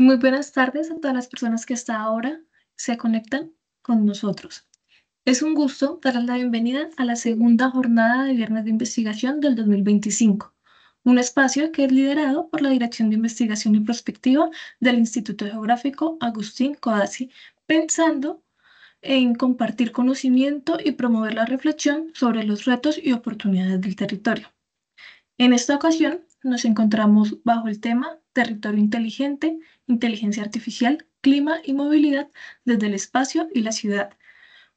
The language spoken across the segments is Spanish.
Muy buenas tardes a todas las personas que hasta ahora se conectan con nosotros. Es un gusto darles la bienvenida a la segunda jornada de Viernes de Investigación del 2025, un espacio que es liderado por la Dirección de Investigación y Prospectiva del Instituto Geográfico Agustín Codazzi, pensando en compartir conocimiento y promover la reflexión sobre los retos y oportunidades del territorio. En esta ocasión nos encontramos bajo el tema Territorio inteligente, inteligencia artificial, clima y movilidad desde el espacio y la ciudad.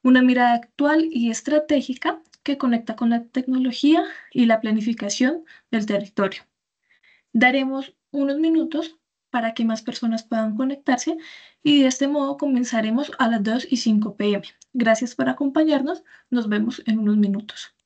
Una mirada actual y estratégica que conecta con la tecnología y la planificación del territorio. Daremos unos minutos para que más personas puedan conectarse y de este modo comenzaremos a las 2:05 p.m. Gracias por acompañarnos. Nos vemos en unos minutos.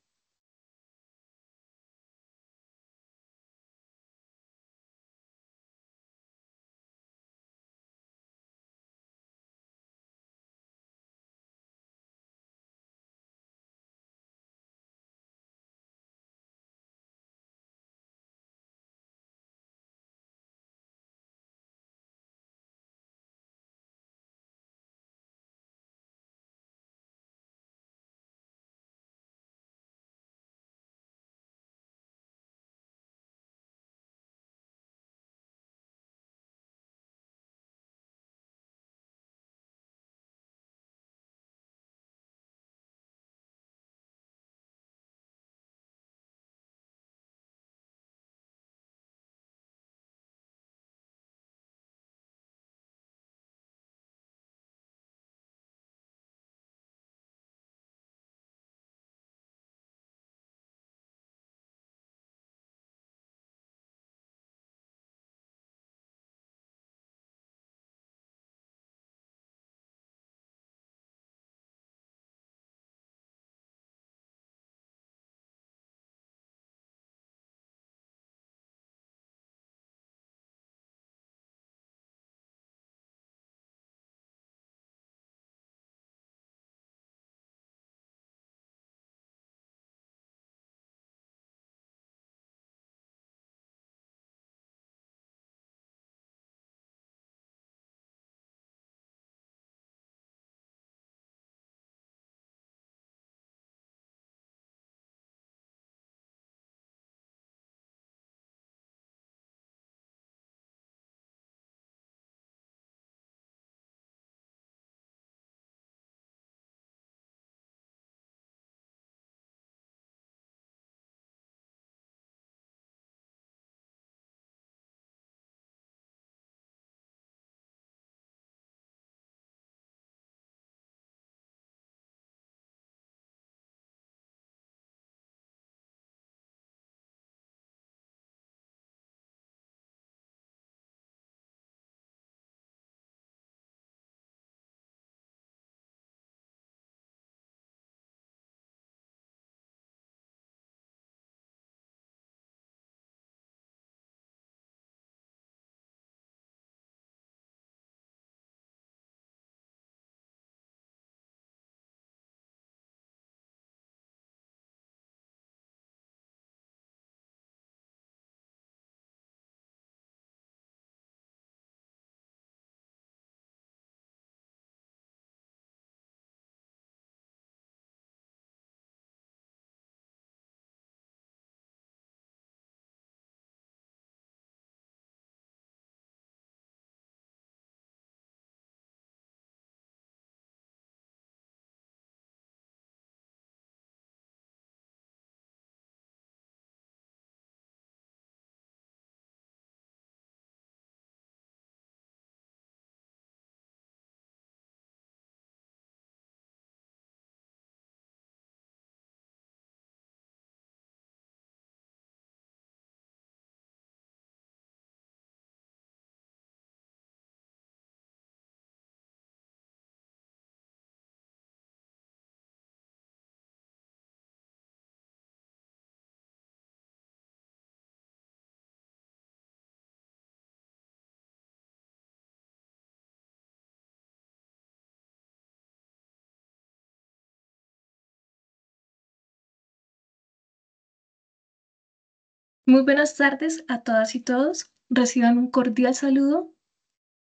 Muy buenas tardes a todas y todos. Reciban un cordial saludo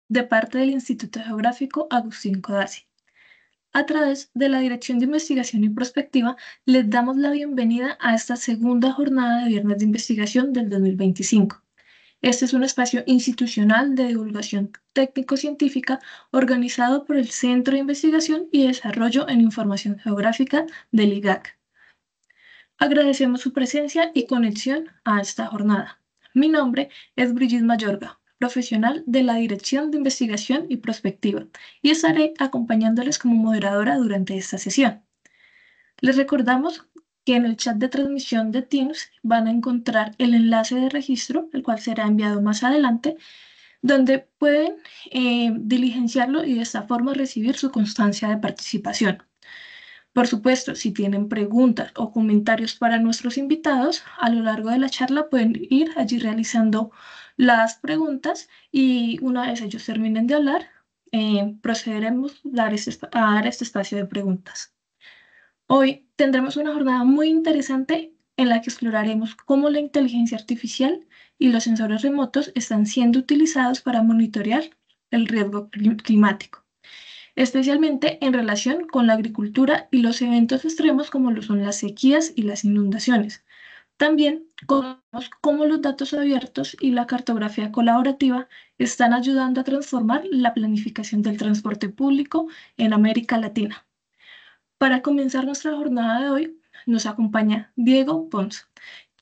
de parte del Instituto Geográfico Agustín Codazzi. A través de la Dirección de Investigación y Prospectiva, les damos la bienvenida a esta segunda jornada de Viernes de Investigación del 2025. Este es un espacio institucional de divulgación técnico-científica organizado por el Centro de Investigación y Desarrollo en Información Geográfica del IGAC. Agradecemos su presencia y conexión a esta jornada. Mi nombre es Brigitte Mayorga, profesional de la Dirección de Investigación y Prospectiva, y estaré acompañándoles como moderadora durante esta sesión. Les recordamos que en el chat de transmisión de Teams van a encontrar el enlace de registro, el cual será enviado más adelante, donde pueden diligenciarlo y de esta forma recibir su constancia de participación. Por supuesto, si tienen preguntas o comentarios para nuestros invitados, a lo largo de la charla pueden ir allí realizando las preguntas y una vez ellos terminen de hablar, procederemos a dar este espacio de preguntas. Hoy tendremos una jornada muy interesante en la que exploraremos cómo la inteligencia artificial y los sensores remotos están siendo utilizados para monitorear el riesgo climático, especialmente en relación con la agricultura y los eventos extremos como lo son las sequías y las inundaciones. También conocemos cómo los datos abiertos y la cartografía colaborativa están ayudando a transformar la planificación del transporte público en América Latina. Para comenzar nuestra jornada de hoy, nos acompaña Diego Pons,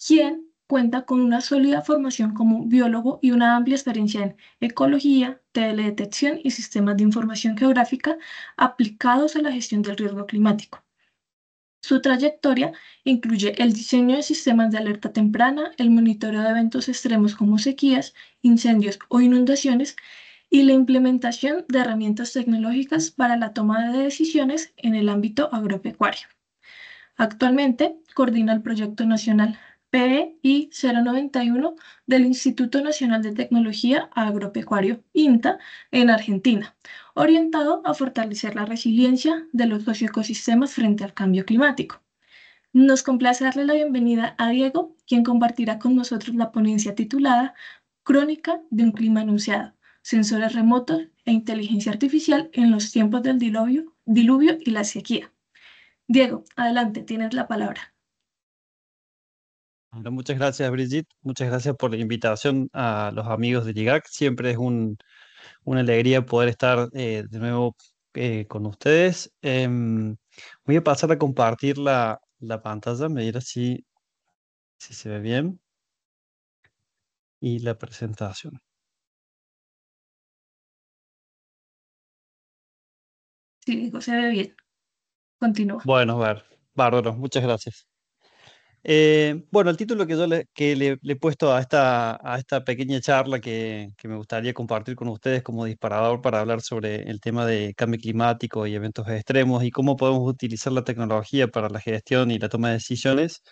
quien cuenta con una sólida formación como biólogo y una amplia experiencia en ecología, teledetección y sistemas de información geográfica aplicados a la gestión del riesgo climático. Su trayectoria incluye el diseño de sistemas de alerta temprana, el monitoreo de eventos extremos como sequías, incendios o inundaciones y la implementación de herramientas tecnológicas para la toma de decisiones en el ámbito agropecuario. Actualmente coordina el proyecto nacional PEI 091 del Instituto Nacional de Tecnología Agropecuario, INTA, en Argentina, orientado a fortalecer la resiliencia de los socioecosistemas frente al cambio climático. Nos complace darle la bienvenida a Diego, quien compartirá con nosotros la ponencia titulada Crónica de un clima anunciado, sensores remotos e inteligencia artificial en los tiempos del diluvio y la sequía. Diego, adelante, tienes la palabra. Bueno, muchas gracias, Brigitte. Muchas gracias por la invitación a los amigos de LIGAC. Siempre es una alegría poder estar de nuevo con ustedes. Voy a pasar a compartir la pantalla, me dirá si se ve bien, y la presentación. Sí, Diego, se ve bien. Continúa. Bueno, a ver, bárbaro, muchas gracias. Bueno, el título que le he puesto a esta pequeña charla que me gustaría compartir con ustedes como disparador para hablar sobre el tema de cambio climático y eventos extremos y cómo podemos utilizar la tecnología para la gestión y la toma de decisiones.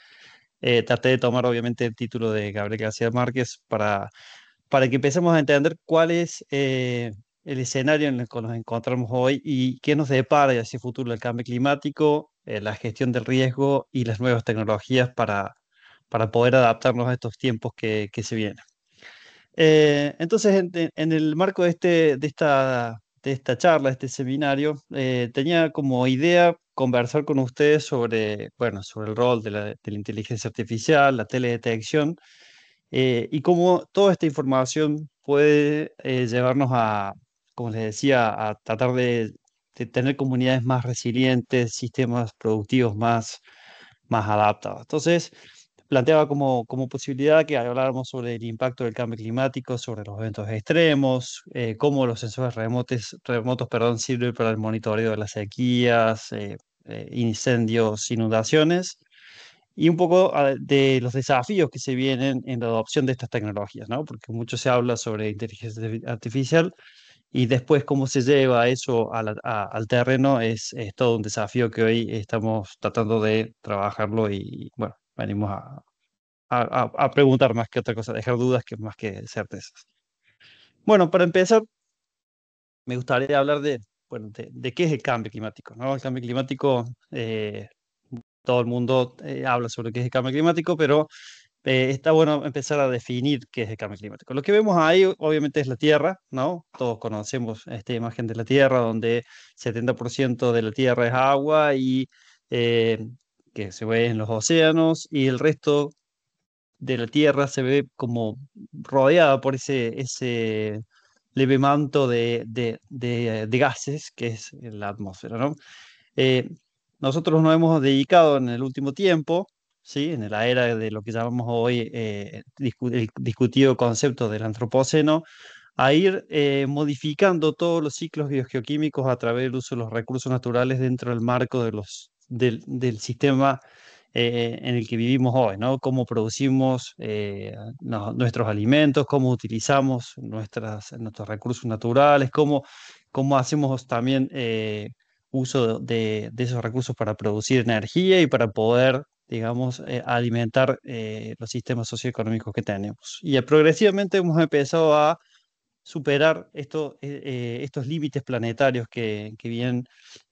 Traté de tomar obviamente el título de Gabriel García Márquez para que empecemos a entender cuál es el escenario en el que nos encontramos hoy y qué nos depara hacia el futuro el cambio climático, la gestión del riesgo y las nuevas tecnologías para poder adaptarnos a estos tiempos que se vienen. Entonces, en el marco de esta charla, este seminario, tenía como idea conversar con ustedes sobre, bueno, sobre el rol de la inteligencia artificial, la teledetección y cómo toda esta información puede llevarnos a, como les decía, a tratar de tener comunidades más resilientes, sistemas productivos más adaptados. Entonces, planteaba como posibilidad que habláramos sobre el impacto del cambio climático, sobre los eventos extremos, cómo los sensores remotos, perdón, sirven para el monitoreo de las sequías, incendios, inundaciones y un poco de los desafíos que se vienen en la adopción de estas tecnologías, ¿no? Porque mucho se habla sobre inteligencia artificial y después cómo se lleva eso al terreno es todo un desafío que hoy estamos tratando de trabajarlo y bueno, venimos a preguntar más que otra cosa, dejar dudas que más que certezas. Bueno, para empezar, me gustaría hablar bueno, de qué es el cambio climático, ¿no? El cambio climático, todo el mundo habla sobre qué es el cambio climático, pero está bueno empezar a definir qué es el cambio climático. Lo que vemos ahí, obviamente, es la Tierra, ¿no? Todos conocemos esta imagen de la Tierra, donde 70% de la Tierra es agua y eh, que se ve en los océanos, y el resto de la Tierra se ve como rodeada por ese leve manto de gases que es la atmósfera, ¿no? Eh, Nosotros nos hemos dedicado en el último tiempo, ¿sí? En la era de lo que llamamos hoy el discutido concepto del antropoceno, a ir modificando todos los ciclos biogeoquímicos a través del uso de los recursos naturales dentro del marco del sistema en el que vivimos hoy, ¿no? Cómo producimos nuestros alimentos, cómo utilizamos nuestros recursos naturales, cómo hacemos también uso de esos recursos para producir energía y para poder, digamos, alimentar los sistemas socioeconómicos que tenemos. Y progresivamente hemos empezado a superar estos límites planetarios que bien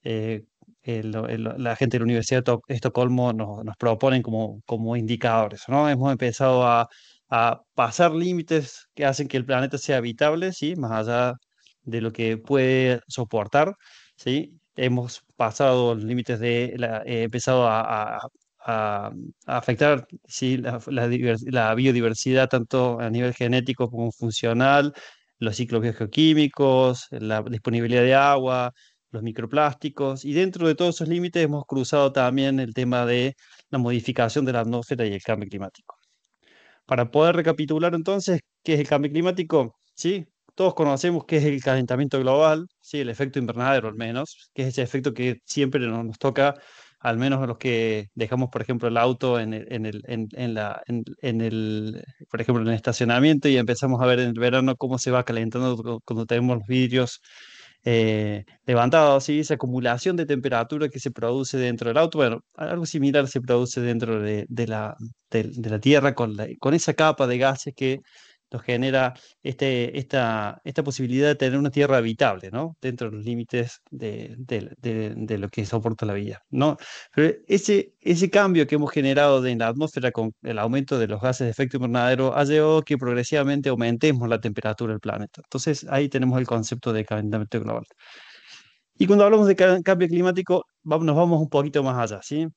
eh, la gente de la Universidad de Estocolmo nos proponen como indicadores, ¿no? Hemos empezado a pasar límites que hacen que el planeta sea habitable, ¿sí? Más allá de lo que puede soportar, ¿sí? Hemos pasado los límites empezado a- a afectar, ¿sí? La biodiversidad tanto a nivel genético como funcional, los ciclos biogeoquímicos, la disponibilidad de agua, los microplásticos, y dentro de todos esos límites hemos cruzado también el tema de la modificación de la atmósfera y el cambio climático. Para poder recapitular entonces, ¿qué es el cambio climático? ¿Sí? Todos conocemos qué es el calentamiento global, ¿sí? El efecto invernadero al menos, que es ese efecto que siempre nos toca, al menos a los que dejamos, por ejemplo, el auto por ejemplo, en el estacionamiento, y empezamos a ver en el verano cómo se va calentando cuando tenemos los vidrios levantados, ¿sí? Esa acumulación de temperatura que se produce dentro del auto. Bueno, algo similar se produce dentro de la Tierra con esa capa de gases que nos genera esta posibilidad de tener una Tierra habitable, ¿no? Dentro de los límites de lo que soporta la vida, ¿no? Pero ese cambio que hemos generado en la atmósfera con el aumento de los gases de efecto invernadero ha llevado a que progresivamente aumentemos la temperatura del planeta. Entonces ahí tenemos el concepto de calentamiento global. Y cuando hablamos de cambio climático, nos vamos un poquito más allá, ¿sí?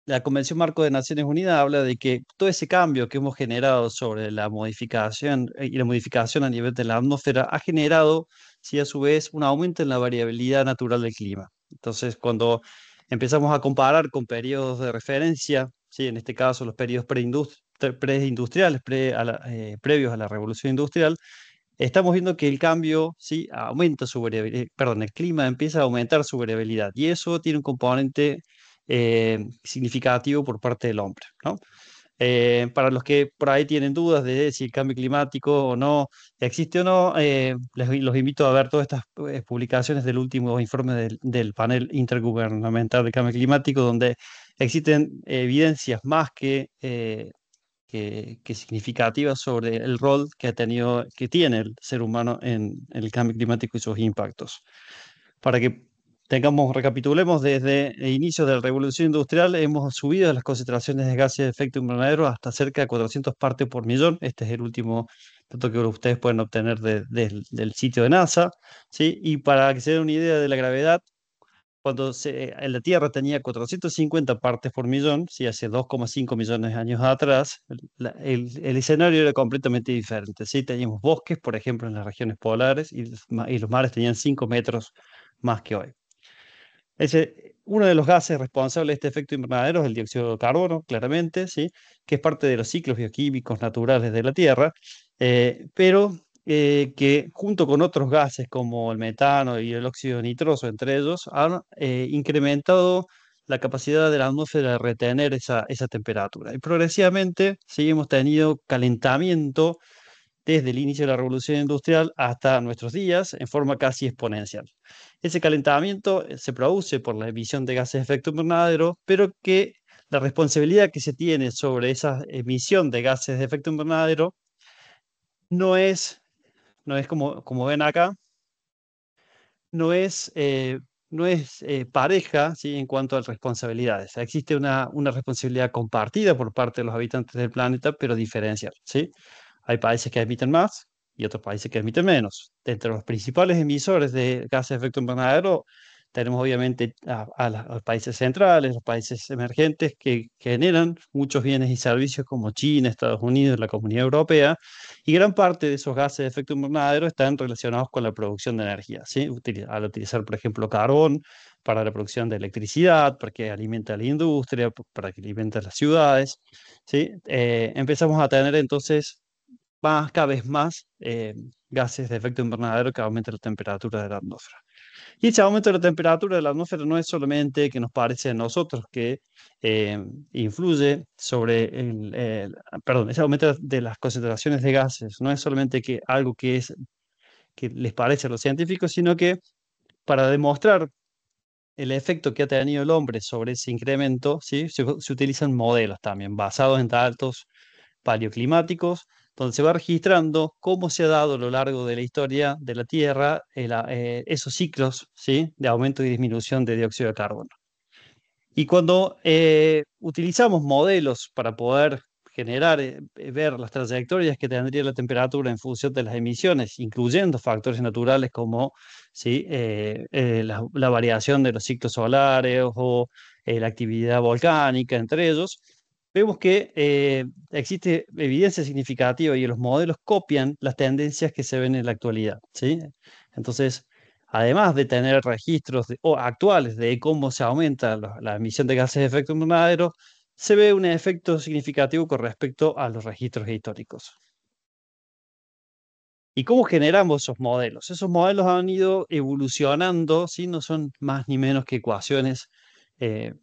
La Convención Marco de Naciones Unidas habla de que todo ese cambio que hemos generado sobre la modificación y la modificación a nivel de la atmósfera ha generado, sí, a su vez, un aumento en la variabilidad natural del clima. Entonces, cuando empezamos a comparar con periodos de referencia, sí, en este caso los periodos preindustriales, previos a la revolución industrial, estamos viendo que el cambio, sí, aumenta su variabilidad, perdón, el clima empieza a aumentar su variabilidad, y eso tiene un componente significativo por parte del hombre, ¿no? Para los que por ahí tienen dudas de si el cambio climático o no existe o no, los invito a ver todas estas publicaciones del último informe del panel intergubernamental de cambio climático, donde existen evidencias más que significativas sobre el rol que tiene el ser humano en el cambio climático y sus impactos. Para que recapitulemos, desde el inicio de la revolución industrial hemos subido las concentraciones de gases de efecto invernadero hasta cerca de 400 partes por millón. Este es el último dato que ustedes pueden obtener del sitio de NASA, ¿sí? Y para que se den una idea de la gravedad, en la Tierra tenía 450 partes por millón, ¿sí? Hace 2,5 millones de años atrás, el escenario era completamente diferente, ¿sí? Teníamos bosques, por ejemplo, en las regiones polares, y los mares tenían 5 metros más que hoy. Uno de los gases responsables de este efecto invernadero es el dióxido de carbono, claramente, ¿sí? Que es parte de los ciclos bioquímicos naturales de la Tierra, pero que junto con otros gases como el metano y el óxido nitroso, entre ellos, han incrementado la capacidad de la atmósfera de retener esa temperatura. Y progresivamente, sí, hemos tenido calentamiento desde el inicio de la revolución industrial hasta nuestros días en forma casi exponencial. Ese calentamiento se produce por la emisión de gases de efecto invernadero, pero que la responsabilidad que se tiene sobre esa emisión de gases de efecto invernadero no es, no es como ven acá, no es pareja, ¿sí? En cuanto a responsabilidades. Existe una responsabilidad compartida por parte de los habitantes del planeta, pero diferencial, ¿sí? Hay países que emiten más y otros países que emiten menos. Entre los principales emisores de gases de efecto invernadero tenemos obviamente a los países centrales, los países emergentes que generan muchos bienes y servicios como China, Estados Unidos, la Comunidad Europea, y gran parte de esos gases de efecto invernadero están relacionados con la producción de energía, ¿sí? Al utilizar, por ejemplo, carbón para la producción de electricidad, para que alimenta a la industria, para que alimenta a las ciudades, ¿sí? Empezamos a tener entonces cada vez más gases de efecto invernadero que aumentan la temperatura de la atmósfera. Y ese aumento de la temperatura de la atmósfera no es solamente que nos parece a nosotros que eh, influye sobre perdón, ese aumento de las concentraciones de gases no es solamente que algo que les parece a los científicos, sino que para demostrar el efecto que ha tenido el hombre sobre ese incremento, ¿sí? Se utilizan modelos también basados en datos paleoclimáticos, donde se va registrando cómo se ha dado a lo largo de la historia de la Tierra esos ciclos, ¿sí? De aumento y disminución de dióxido de carbono. Y cuando utilizamos modelos para poder generar, ver las trayectorias que tendría la temperatura en función de las emisiones, incluyendo factores naturales como, ¿sí? La variación de los ciclos solares o la actividad volcánica, entre ellos, vemos que existe evidencia significativa y los modelos copian las tendencias que se ven en la actualidad, ¿sí? Entonces, además de tener registros actuales de cómo se aumenta la emisión de gases de efecto invernadero, se ve un efecto significativo con respecto a los registros históricos. ¿Y cómo generamos esos modelos? Esos modelos han ido evolucionando, ¿sí? No son más ni menos que ecuaciones,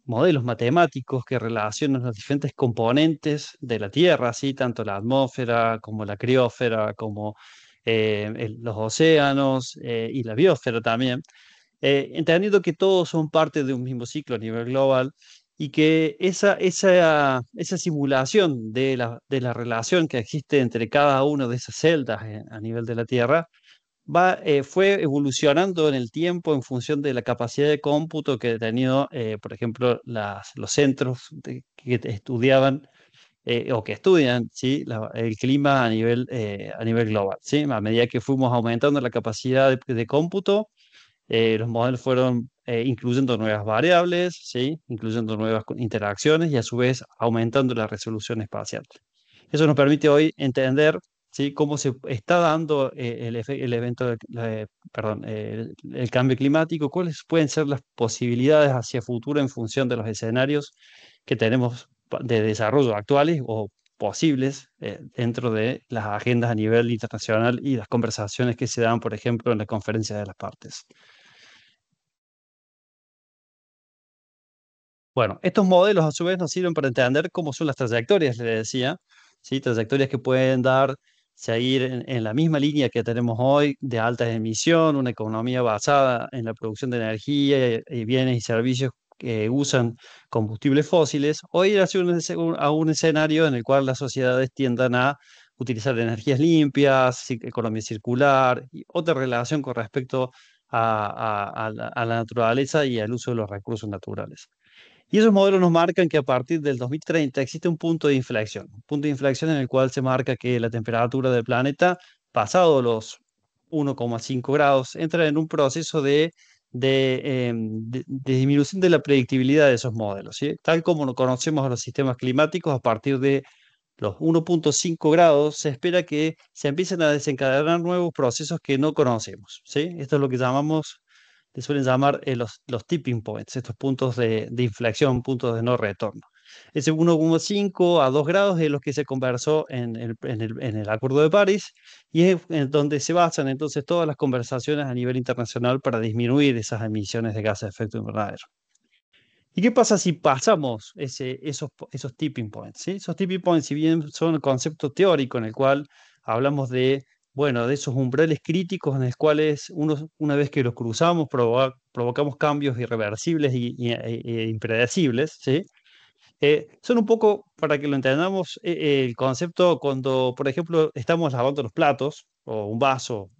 modelos matemáticos que relacionan los diferentes componentes de la Tierra, ¿sí? Tanto la atmósfera como la criósfera, como los océanos y la biosfera también, entendiendo que todos son parte de un mismo ciclo a nivel global y que esa simulación de la relación que existe entre cada una de esas celdas a nivel de la Tierra fue evolucionando en el tiempo en función de la capacidad de cómputo que han tenido, por ejemplo, los centros que estudiaban o que estudian, ¿sí? El clima a nivel global, ¿sí? A medida que fuimos aumentando la capacidad de cómputo, los modelos fueron incluyendo nuevas variables, ¿sí? Incluyendo nuevas interacciones y a su vez aumentando la resolución espacial. Eso nos permite hoy entender, ¿sí? Cómo se está dando el evento, perdón, el cambio climático, cuáles pueden ser las posibilidades hacia futuro en función de los escenarios que tenemos de desarrollo actuales o posibles dentro de las agendas a nivel internacional y las conversaciones que se dan, por ejemplo, en la conferencia de las partes. Bueno, estos modelos a su vez nos sirven para entender cómo son las trayectorias, le decía, ¿sí? Trayectorias que pueden dar, seguir en la misma línea que tenemos hoy de alta emisión, una economía basada en la producción de energía y bienes y servicios que usan combustibles fósiles, o ir hacia a un escenario en el cual las sociedades tiendan a utilizar energías limpias, economía circular y otra relación con respecto a la naturaleza y al uso de los recursos naturales. Y esos modelos nos marcan que a partir del 2030 existe un punto de inflexión en el cual se marca que la temperatura del planeta, pasado los 1,5 grados, entra en un proceso de disminución de la predictibilidad de esos modelos, ¿sí? Tal como lo conocemos a los sistemas climáticos, a partir de los 1,5 grados se espera que se empiecen a desencadenar nuevos procesos que no conocemos, ¿sí? Esto es lo que llamamos le suelen llamar los tipping points, estos puntos de inflexión, puntos de no retorno. Ese 1,5 a 2 grados es lo que se conversó en el Acuerdo de París y es en donde se basan entonces todas las conversaciones a nivel internacional para disminuir esas emisiones de gases de efecto invernadero. ¿Y qué pasa si pasamos esos tipping points? ¿Sí? Esos tipping points, si bien son un concepto teórico en el cual hablamos de, bueno, de esos umbrales críticos en los cuales una vez que los cruzamos provocamos cambios irreversibles e impredecibles, ¿sí? Son un poco, para que lo entendamos, el concepto cuando, por ejemplo, estamos lavando los platos o un vaso.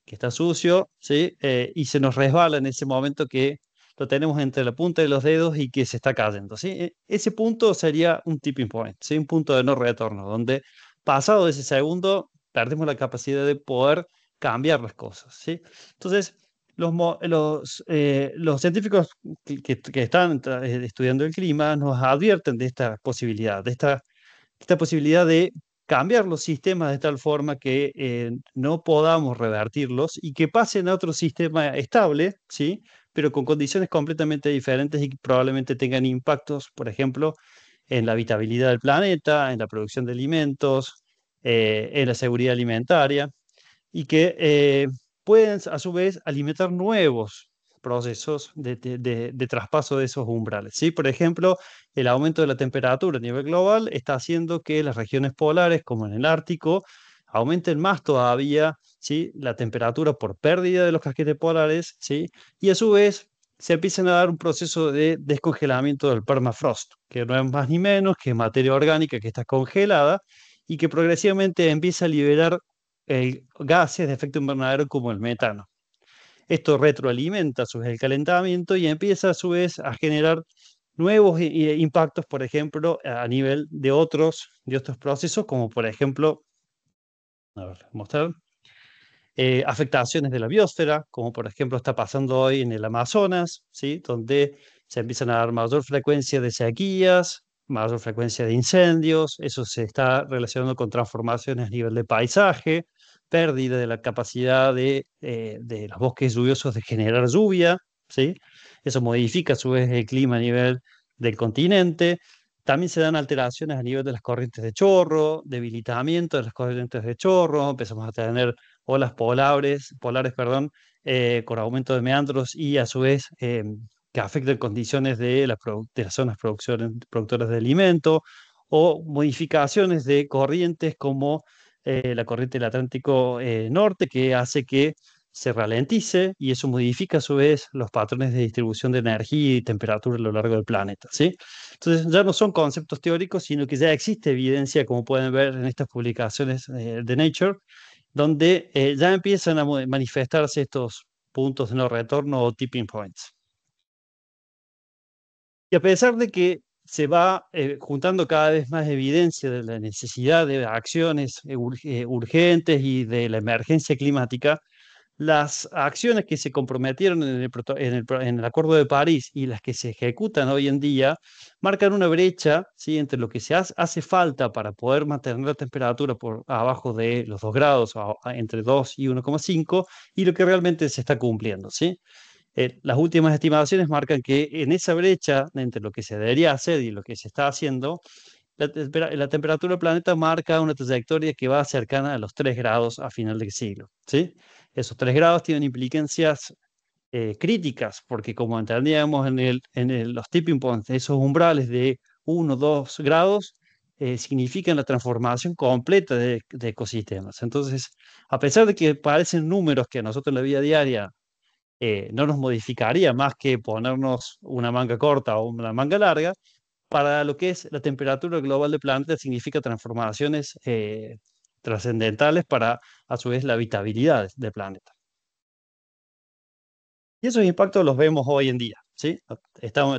que está sucio, ¿sí? Y se nos resbala en ese momento que lo tenemos entre la punta de los dedos y que se está cayendo, ¿sí? Ese punto sería un tipping point, ¿sí? Un punto de no retorno, donde pasado ese segundo perdemos la capacidad de poder cambiar las cosas, ¿sí? Entonces, los científicos que están estudiando el clima nos advierten de esta posibilidad, esta posibilidad de cambiar los sistemas de tal forma que no podamos revertirlos y que pasen a otro sistema estable, ¿sí? Pero con condiciones completamente diferentes y que probablemente tengan impactos, por ejemplo, en la habitabilidad del planeta, en la producción de alimentos, en la seguridad alimentaria y que pueden a su vez alimentar nuevos procesos de traspaso de esos umbrales, ¿sí? Por ejemplo, el aumento de la temperatura a nivel global está haciendo que las regiones polares, como en el Ártico, aumenten más todavía, ¿sí? La temperatura por pérdida de los casquetes polares, ¿sí? Y a su vez se empiezan a dar un proceso de descongelamiento del permafrost, que no es más ni menos que materia orgánica que está congelada y que progresivamente empieza a liberar gases de efecto invernadero como el metano. Esto retroalimenta a su vez el calentamiento y empieza a su vez a generar nuevos impactos, por ejemplo, a nivel de otros procesos, como por ejemplo, a ver, mostrar, afectaciones de la biosfera, como por ejemplo está pasando hoy en el Amazonas, ¿sí? Donde se empiezan a dar mayor frecuencia de sequías, mayor frecuencia de incendios, eso se está relacionando con transformaciones a nivel de paisaje, pérdida de la capacidad de los bosques lluviosos de generar lluvia, ¿sí? Eso modifica a su vez el clima a nivel del continente. También se dan alteraciones a nivel de las corrientes de chorro, debilitamiento de las corrientes de chorro, empezamos a tener olas polares, perdón, con aumento de meandros y a su vez que afectan condiciones de las zonas productoras de alimento o modificaciones de corrientes como la corriente del Atlántico Norte que hace que se ralentice y eso modifica a su vez los patrones de distribución de energía y temperatura a lo largo del planeta, ¿sí? Entonces ya no son conceptos teóricos, sino que ya existe evidencia, como pueden ver en estas publicaciones de Nature, donde ya empiezan a manifestarse estos puntos de no retorno o tipping points. Y a pesar de que se va juntando cada vez más evidencia de la necesidad de acciones urgentes y de la emergencia climática, las acciones que se comprometieron en el Acuerdo de París y las que se ejecutan hoy en día marcan una brecha, ¿sí? Entre lo que hace falta para poder mantener la temperatura por abajo de los 2 grados, entre 2 y 1,5, y lo que realmente se está cumpliendo, ¿sí? Las últimas estimaciones marcan que en esa brecha entre lo que se debería hacer y lo que se está haciendo, la temperatura del planeta marca una trayectoria que va cercana a los 3 grados a final del siglo, ¿sí? Esos 3 grados tienen implicancias críticas, porque como entendíamos los tipping points, esos umbrales de 1 2 grados, significan la transformación completa de ecosistemas. Entonces, a pesar de que parecen números que a nosotros en la vida diaria no nos modificaría más que ponernos una manga corta o una manga larga, para lo que es la temperatura global del planeta significa transformaciones trascendentales para, a su vez, la habitabilidad del planeta. Y esos impactos los vemos hoy en día, ¿sí?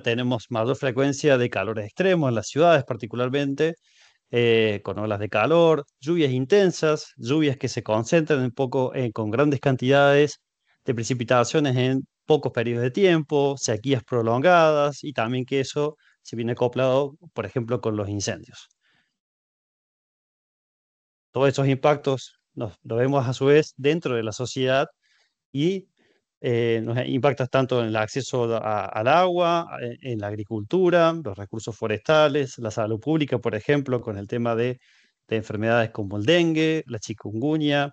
Tenemos mayor frecuencia de calores extremos en las ciudades particularmente, con olas de calor, lluvias intensas, lluvias que se concentran con grandes cantidades de precipitaciones en pocos periodos de tiempo, sequías prolongadas y también que eso se viene acoplado, por ejemplo, con los incendios. Todos esos impactos lo vemos a su vez dentro de la sociedad y nos impacta tanto en el acceso al agua, en la agricultura, los recursos forestales, la salud pública, por ejemplo, con el tema de enfermedades como el dengue, la chikungunya,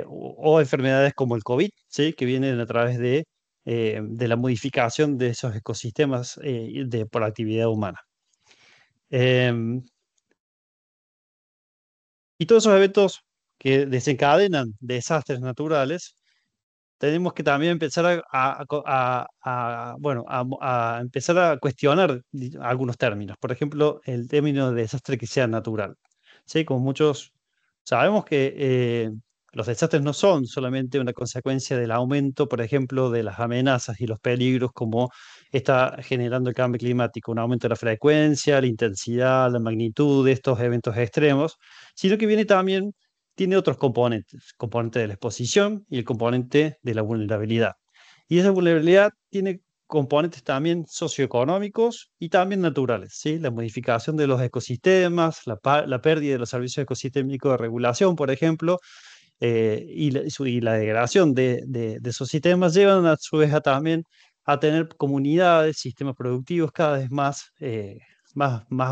o enfermedades como el COVID, ¿sí? Que vienen a través de la modificación de esos ecosistemas por actividad humana. Em, y todos esos eventos que desencadenan desastres naturales tenemos que también empezar bueno, a empezar a cuestionar algunos términos. Por ejemplo, el término de desastre que sea natural. ¿Sí? Como muchos sabemos que los desastres no son solamente una consecuencia del aumento, por ejemplo, de las amenazas y los peligros como está generando el cambio climático, un aumento de la frecuencia, la intensidad, la magnitud de estos eventos extremos, sino que viene también, tiene otros componentes, componente de la exposición y el componente de la vulnerabilidad. Y esa vulnerabilidad tiene componentes también socioeconómicos y también naturales, ¿sí? La modificación de los ecosistemas, la pérdida de los servicios ecosistémicos de regulación, por ejemplo, y la degradación de esos sistemas llevan a su vez a también a tener comunidades, sistemas productivos cada vez más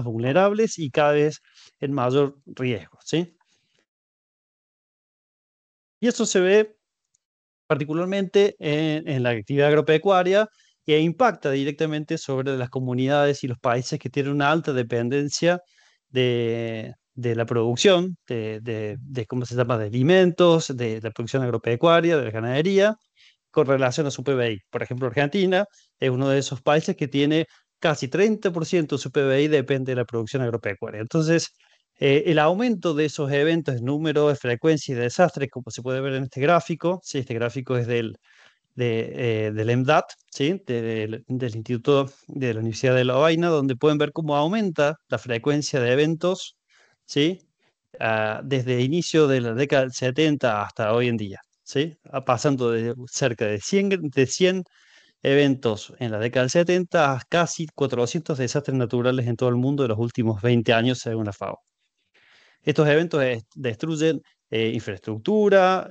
vulnerables y cada vez en mayor riesgo, ¿sí? Y eso se ve particularmente en la actividad agropecuaria e impacta directamente sobre las comunidades y los países que tienen una alta dependencia de la producción, ¿cómo se llama?, de alimentos, de la producción agropecuaria, de la ganadería, con relación a su PBI. Por ejemplo, Argentina es uno de esos países que tiene casi 30% de su PBI depende de la producción agropecuaria. Entonces, el aumento de esos eventos, de número, de frecuencia y de desastres, como se puede ver en este gráfico, ¿sí? Este gráfico es del EMDAT, ¿sí? Del Instituto de la Universidad de Lovaina, donde pueden ver cómo aumenta la frecuencia de eventos, ¿sí? Desde el inicio de la década del 70 hasta hoy en día, ¿sí? Pasando de cerca de 100 eventos en la década del 70 a casi 400 desastres naturales en todo el mundo de los últimos 20 años, según la FAO. Estos eventos destruyen infraestructura,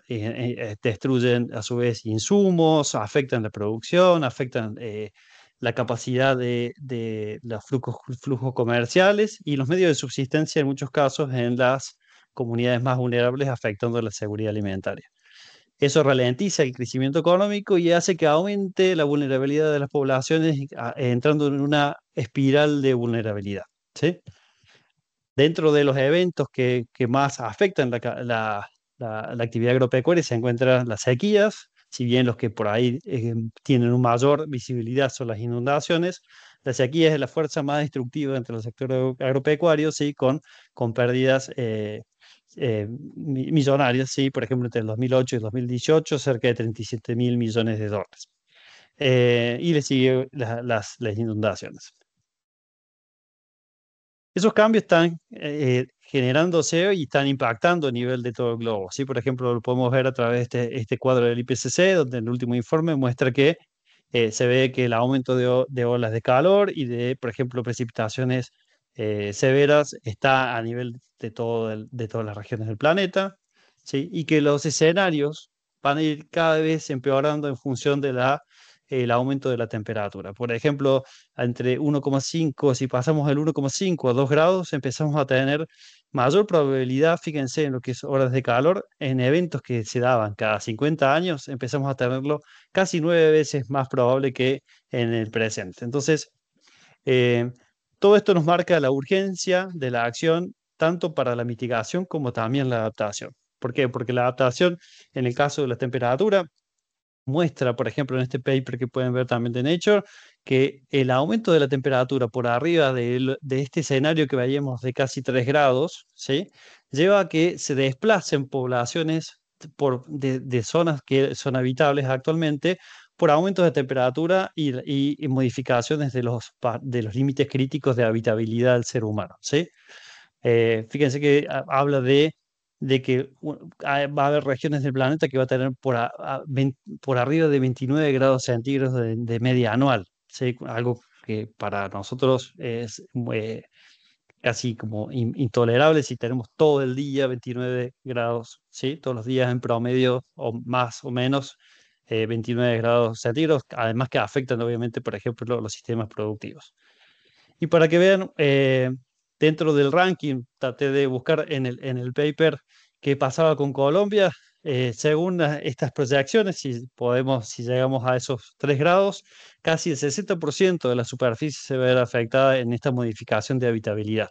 destruyen a su vez insumos, afectan la producción, afectan la capacidad de los flujos comerciales y los medios de subsistencia en muchos casos en las comunidades más vulnerables, afectando la seguridad alimentaria. Eso ralentiza el crecimiento económico y hace que aumente la vulnerabilidad de las poblaciones, entrando en una espiral de vulnerabilidad. ¿Sí? Dentro de los eventos que más afectan la actividad agropecuaria se encuentran las sequías, si bien los que por ahí tienen una mayor visibilidad son las inundaciones. La sequía es la fuerza más destructiva entre los sectores agropecuarios, ¿sí? Con pérdidas millonarias, ¿sí? Por ejemplo, entre el 2008 y el 2018, cerca de 37.000 millones de dólares. Y le sigue las inundaciones. Esos cambios están generándose y están impactando a nivel de todo el globo. ¿Sí? Por ejemplo, lo podemos ver a través de este cuadro del IPCC, donde el último informe muestra que se ve que el aumento de olas de calor y de, por ejemplo, precipitaciones severas está a nivel de todas las regiones del planeta, ¿sí? Y que los escenarios van a ir cada vez empeorando en función de el aumento de la temperatura. Por ejemplo, entre 1,5, si pasamos del 1,5 a 2 grados, empezamos a tener mayor probabilidad, fíjense en lo que es horas de calor, en eventos que se daban cada 50 años, empezamos a tenerlo casi 9 veces más probable que en el presente. Entonces, eh, todo esto nos marca la urgencia de la acción, tanto para la mitigación como también la adaptación. ¿Por qué? Porque la adaptación, en el caso de la temperatura, muestra, por ejemplo, en este paper que pueden ver también de Nature, que el aumento de la temperatura por arriba de este escenario que veíamos de casi 3 grados, ¿sí? Lleva a que se desplacen poblaciones de zonas que son habitables actualmente por aumentos de temperatura y modificaciones de los límites críticos de habitabilidad del ser humano, ¿sí? Fíjense que habla de que va a haber regiones del planeta que va a tener por arriba de 29 grados centígrados de media anual, ¿sí? Algo que para nosotros es casi como intolerable si tenemos todo el día 29 grados, ¿sí? Todos los días en promedio o más o menos 29 grados centígrados, además que afectan obviamente, por ejemplo, los sistemas productivos. Y para que vean, dentro del ranking, traté de buscar en el paper qué pasaba con Colombia. Según estas proyecciones, si llegamos a esos 3 grados, casi el 60% de la superficie se va a ver afectada en esta modificación de habitabilidad.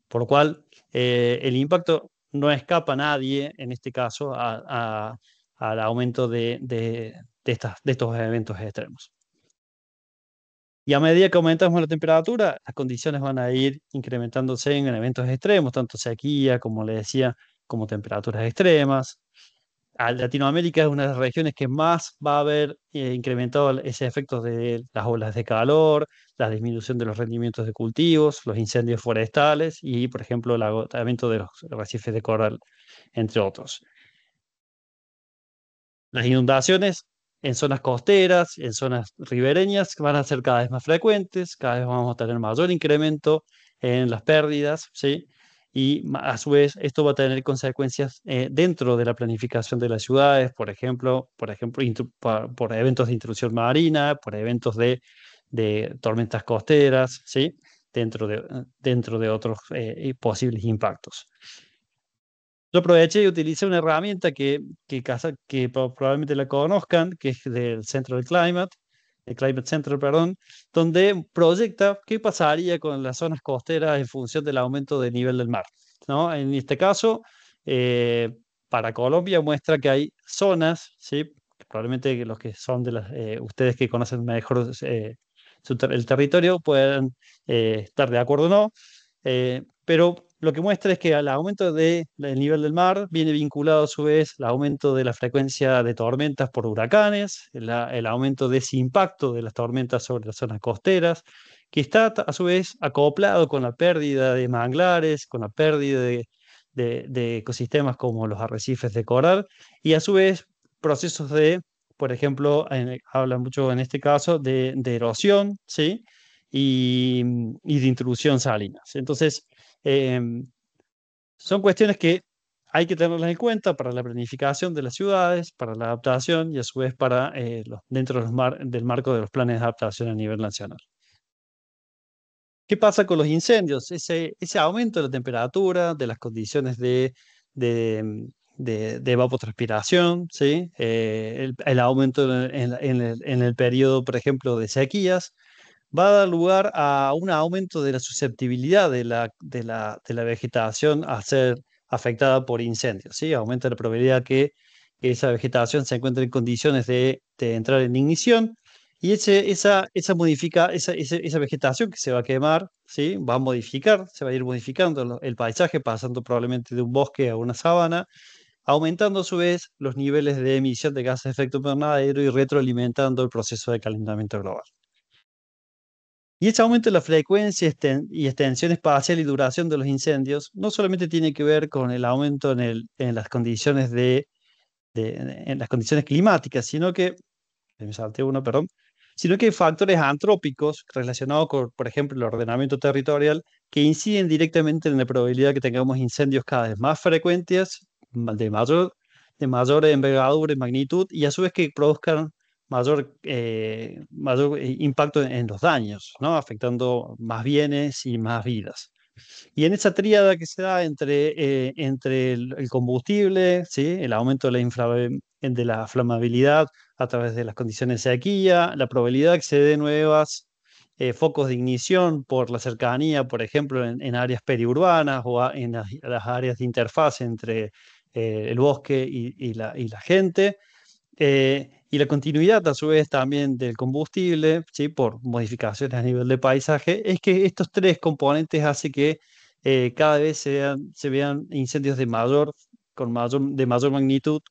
Por lo cual, el impacto no escapa a nadie, en este caso, al aumento de estos eventos extremos. Y a medida que aumentamos la temperatura, las condiciones van a ir incrementándose en eventos extremos, tanto sequía, como le decía, como temperaturas extremas. Latinoamérica es una de las regiones que más va a haber incrementado ese efecto de las olas de calor, la disminución de los rendimientos de cultivos, los incendios forestales y, por ejemplo, el agotamiento de los arrecifes de coral, entre otros. Las inundaciones en zonas costeras, en zonas ribereñas, van a ser cada vez más frecuentes, cada vez vamos a tener mayor incremento en las pérdidas, ¿sí? Y a su vez esto va a tener consecuencias dentro de la planificación de las ciudades, por ejemplo, por eventos de intrusión marina, por eventos de tormentas costeras, ¿sí? Dentro de otros posibles impactos. Yo aproveché y utilicé una herramienta que probablemente la conozcan, que es del Central Climate, el Climate Center, perdón, donde proyecta qué pasaría con las zonas costeras en función del aumento del nivel del mar, ¿no? En este caso, eh, para Colombia muestra que hay zonas, ¿sí? Probablemente los que son ustedes que conocen mejor el territorio puedan estar de acuerdo o no, pero lo que muestra es que al aumento del nivel del mar viene vinculado a su vez el aumento de la frecuencia de tormentas por huracanes, el aumento de ese impacto de las tormentas sobre las zonas costeras, que está a su vez acoplado con la pérdida de manglares, con la pérdida de ecosistemas como los arrecifes de coral, y a su vez procesos por ejemplo, hablan mucho en este caso de erosión, ¿sí? y, y de intrusión salinas. Entonces, eh, son cuestiones que hay que tenerlas en cuenta para la planificación de las ciudades, para la adaptación y a su vez para dentro del marco de los planes de adaptación a nivel nacional. ¿Qué pasa con los incendios? Ese aumento de la temperatura, de las condiciones de, de evapotranspiración, ¿sí? El aumento en el periodo, por ejemplo, de sequías, va a dar lugar a un aumento de la susceptibilidad de la vegetación a ser afectada por incendios, ¿sí? Aumenta la probabilidad que esa vegetación se encuentre en condiciones de entrar en ignición y esa vegetación que se va a quemar, ¿sí? Va a modificar, se va a ir modificando el paisaje, pasando probablemente de un bosque a una sabana, aumentando a su vez los niveles de emisión de gases de efecto invernadero y retroalimentando el proceso de calentamiento global. Y ese aumento de la frecuencia y extensión espacial y duración de los incendios no solamente tiene que ver con el aumento en las condiciones en las condiciones climáticas, sino que, me salté uno, perdón, sino que hay factores antrópicos relacionados con, por ejemplo, el ordenamiento territorial que inciden directamente en la probabilidad que tengamos incendios cada vez más frecuentes, de mayor envergadura y magnitud, y a su vez que produzcan mayor impacto en los daños, ¿no? Afectando más bienes y más vidas. Y en esa tríada que se da entre el combustible, ¿sí? El aumento de la flamabilidad a través de las condiciones de sequía, la probabilidad que se dé nuevas focos de ignición por la cercanía, por ejemplo, en áreas periurbanas o en las áreas de interfaz entre el bosque y la gente, y la continuidad a su vez también del combustible, ¿sí? Por modificaciones a nivel de paisaje, es que estos tres componentes hacen que cada vez se vean incendios de mayor magnitud,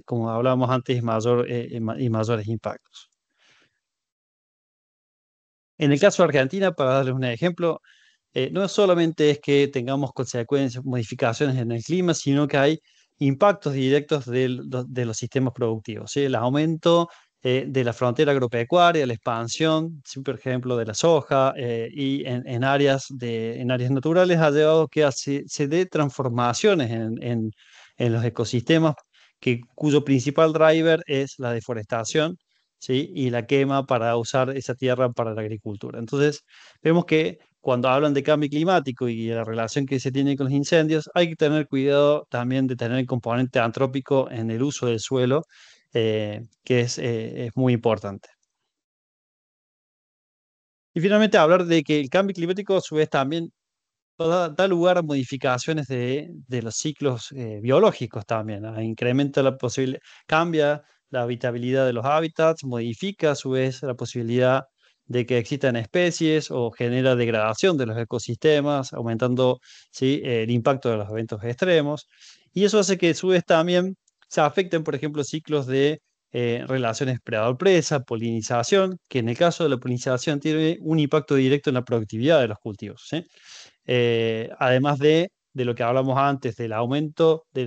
como hablábamos antes, y mayores impactos. En el caso de Argentina, para darles un ejemplo, no solamente es que tengamos consecuencias, modificaciones en el clima, sino que hay impactos directos de los sistemas productivos, ¿sí? El aumento de la frontera agropecuaria, la expansión, ¿sí? Por ejemplo, de la soja y en áreas naturales ha llevado que se dé transformaciones en los ecosistemas cuyo principal driver es la deforestación, ¿sí? Y la quema para usar esa tierra para la agricultura. Entonces, vemos que cuando hablan de cambio climático y la relación que se tiene con los incendios, hay que tener cuidado también de tener el componente antrópico en el uso del suelo, que es muy importante. Y finalmente hablar de que el cambio climático a su vez también da lugar a modificaciones de los ciclos biológicos también, ¿no? Incrementa cambia la habitabilidad de los hábitats, modifica a su vez la posibilidad de que existan especies o genera degradación de los ecosistemas, aumentando, ¿sí? El impacto de los eventos extremos. Y eso hace que a su vez también se afectan, por ejemplo, ciclos de relaciones predador-presa, polinización, que en el caso de la polinización tiene un impacto directo en la productividad de los cultivos, ¿sí? Además de lo que hablamos antes, del aumento de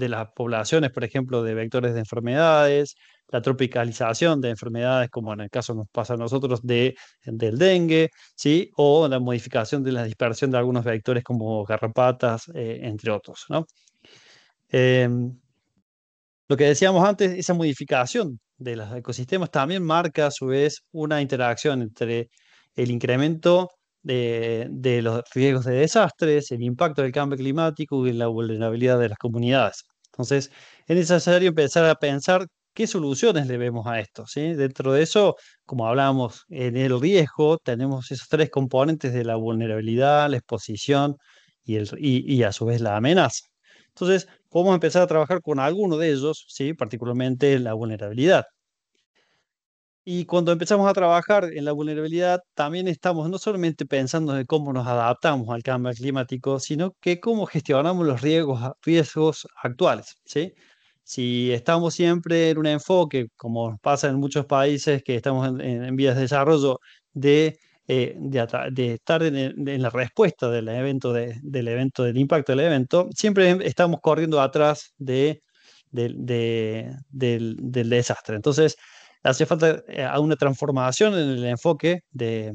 las poblaciones, por ejemplo, de vectores de enfermedades, la tropicalización de enfermedades, como en el caso nos pasa a nosotros del dengue, ¿sí? O la modificación de la dispersión de algunos vectores como garrapatas, entre otros, ¿no? Em, lo que decíamos antes, esa modificación de los ecosistemas también marca a su vez una interacción entre el incremento de los riesgos de desastres, el impacto del cambio climático y la vulnerabilidad de las comunidades. Entonces, es necesario empezar a pensar qué soluciones le vemos a esto, ¿sí? Dentro de eso, como hablábamos en el riesgo, tenemos esos tres componentes de la vulnerabilidad, la exposición y a su vez la amenaza. Entonces, podemos empezar a trabajar con alguno de ellos, ¿sí? Particularmente la vulnerabilidad. Y cuando empezamos a trabajar en la vulnerabilidad, también estamos no solamente pensando en cómo nos adaptamos al cambio climático, sino que cómo gestionamos los riesgos actuales, ¿sí? Si estamos siempre en un enfoque, como pasa en muchos países que estamos en vías de desarrollo, de estar en la respuesta del evento, del impacto del evento, siempre estamos corriendo atrás del desastre. Entonces, hace falta una transformación en el enfoque de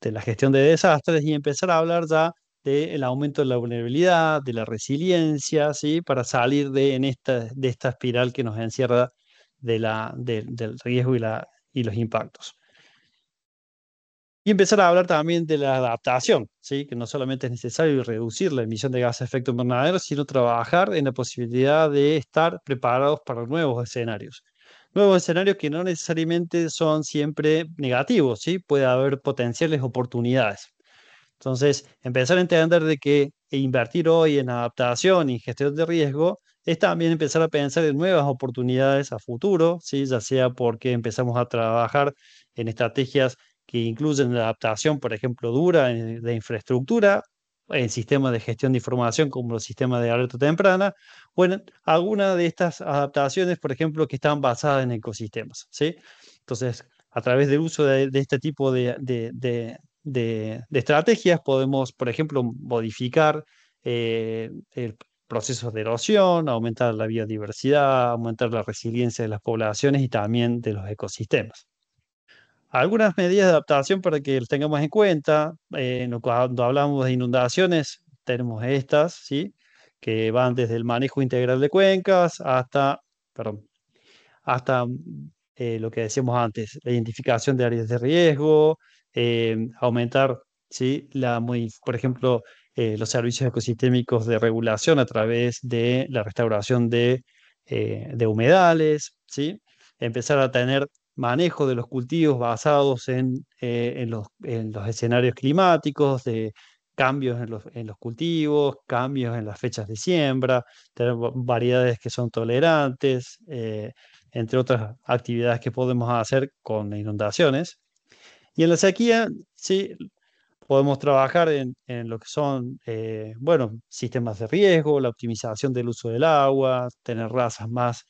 la gestión de desastres y empezar a hablar ya del aumento de la vulnerabilidad, de la resiliencia, ¿sí? Para salir de esta espiral que nos encierra del riesgo y los impactos. Y empezar a hablar también de la adaptación, ¿sí? Que no solamente es necesario reducir la emisión de gases de efecto invernadero, sino trabajar en la posibilidad de estar preparados para nuevos escenarios. Nuevos escenarios que no necesariamente son siempre negativos, ¿sí? Puede haber potenciales oportunidades. Entonces, empezar a entender de que invertir hoy en adaptación y gestión de riesgo es también empezar a pensar en nuevas oportunidades a futuro, ¿sí? Ya sea porque empezamos a trabajar en estrategias que incluyen la adaptación, por ejemplo, dura de infraestructura, en sistemas de gestión de información como los sistemas de alerta temprana, o en alguna de estas adaptaciones, por ejemplo, que están basadas en ecosistemas, ¿sí? Entonces, a través del uso de este tipo de estrategias podemos, por ejemplo, modificar el proceso de erosión, aumentar la biodiversidad, aumentar la resiliencia de las poblaciones y también de los ecosistemas. Algunas medidas de adaptación para que las tengamos en cuenta, cuando hablamos de inundaciones, tenemos estas, ¿sí? Que van desde el manejo integral de cuencas perdón, hasta lo que decíamos antes, la identificación de áreas de riesgo, aumentar, ¿sí? Por ejemplo, los servicios ecosistémicos de regulación a través de la restauración de humedales, ¿sí? Empezar a tener manejo de los cultivos basados en los escenarios climáticos, de cambios en los cultivos, cambios en las fechas de siembra, tener variedades que son tolerantes, entre otras actividades que podemos hacer con inundaciones. Y en la sequía, sí, podemos trabajar en lo que son, bueno, sistemas de riesgo, la optimización del uso del agua, tener razas más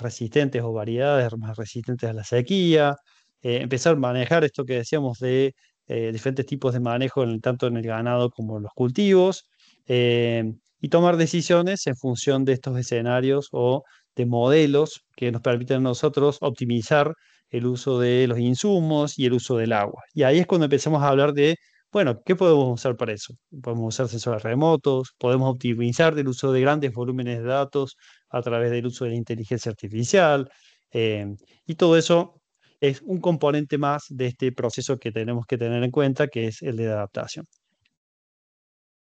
resistentes o variedades más resistentes a la sequía, empezar a manejar esto que decíamos de diferentes tipos de manejo, tanto en el ganado como en los cultivos, y tomar decisiones en función de estos escenarios o de modelos que nos permiten a nosotros optimizar el uso de los insumos y el uso del agua. Y ahí es cuando empezamos a hablar de, bueno, ¿qué podemos usar para eso? Podemos usar sensores remotos, podemos optimizar el uso de grandes volúmenes de datos a través del uso de la inteligencia artificial, eh, y todo eso es un componente más de este proceso que tenemos que tener en cuenta, que es el de adaptación.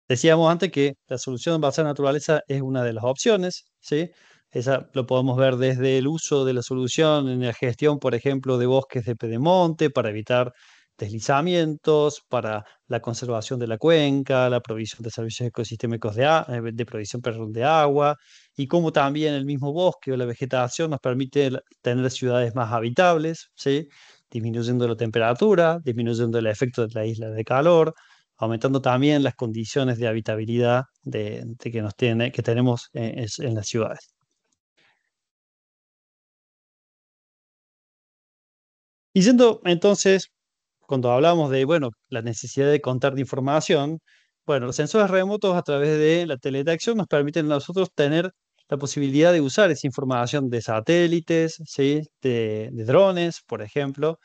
Decíamos antes que la solución basada en naturaleza es una de las opciones, ¿sí? Esa lo podemos ver desde el uso de la solución en la gestión, por ejemplo, de bosques de pedemonte para evitar deslizamientos, para la conservación de la cuenca, la provisión de servicios ecosistémicos de provisión, perdón, de agua, y cómo también el mismo bosque o la vegetación nos permite tener ciudades más habitables, ¿sí? Disminuyendo la temperatura, disminuyendo el efecto de la isla de calor, aumentando también las condiciones de habitabilidad que tenemos en las ciudades. Y yendo entonces, cuando hablamos de, bueno, la necesidad de contar de información, bueno, los sensores remotos a través de la teledetección nos permiten a nosotros tener la posibilidad de usar esa información de satélites, ¿sí? De drones, por ejemplo,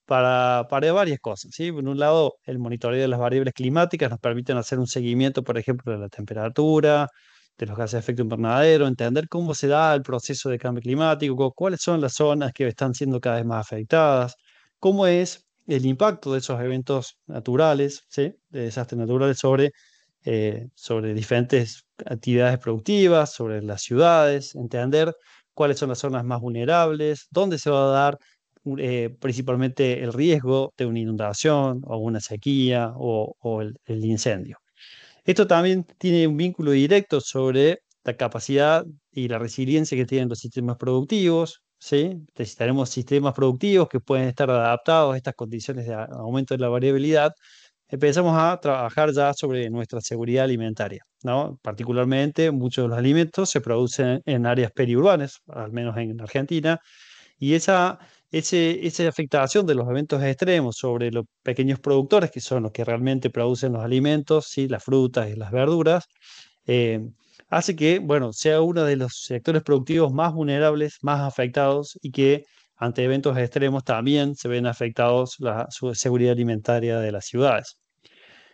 para varias cosas, ¿sí? Por un lado, el monitoreo de las variables climáticas nos permiten hacer un seguimiento, por ejemplo, de la temperatura, de los gases de efecto invernadero, entender cómo se da el proceso de cambio climático, cuáles son las zonas que están siendo cada vez más afectadas, cómo es el impacto de esos eventos naturales, ¿sí? De desastres naturales sobre diferentes actividades productivas, sobre las ciudades, entender cuáles son las zonas más vulnerables, dónde se va a dar principalmente el riesgo de una inundación o una sequía o el incendio. Esto también tiene un vínculo directo sobre la capacidad y la resiliencia que tienen los sistemas productivos, ¿sí? Necesitaremos sistemas productivos que pueden estar adaptados a estas condiciones de aumento de la variabilidad. Empezamos a trabajar ya sobre nuestra seguridad alimentaria, ¿no? Particularmente, muchos de los alimentos se producen en áreas periurbanas, al menos en Argentina, y esa afectación de los eventos extremos sobre los pequeños productores, que son los que realmente producen los alimentos, ¿sí? Las frutas y las verduras, eh, hace que, bueno, sea uno de los sectores productivos más vulnerables, más afectados y que ante eventos extremos también se ven afectados su seguridad alimentaria de las ciudades.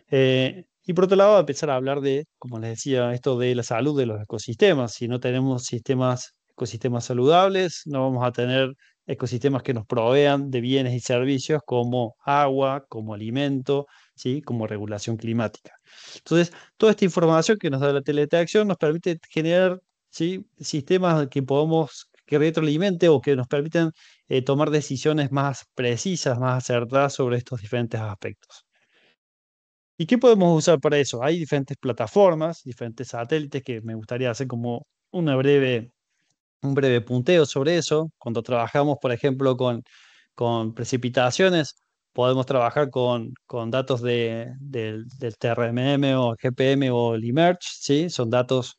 Y por otro lado, empezar a hablar de, como les decía, esto de la salud de los ecosistemas. Si no tenemos ecosistemas saludables, no vamos a tener ecosistemas que nos provean de bienes y servicios como agua, como alimento, ¿sí? Como regulación climática. Entonces, toda esta información que nos da la teledetección nos permite generar, ¿sí? Sistemas que retroalimenten o que nos permitan tomar decisiones más precisas, más acertadas sobre estos diferentes aspectos. ¿Y qué podemos usar para eso? Hay diferentes plataformas, diferentes satélites que me gustaría hacer como un breve punteo sobre eso. Cuando trabajamos, por ejemplo, con precipitaciones, podemos trabajar con datos del TRMM o GPM o el eMERGE, ¿sí? Son datos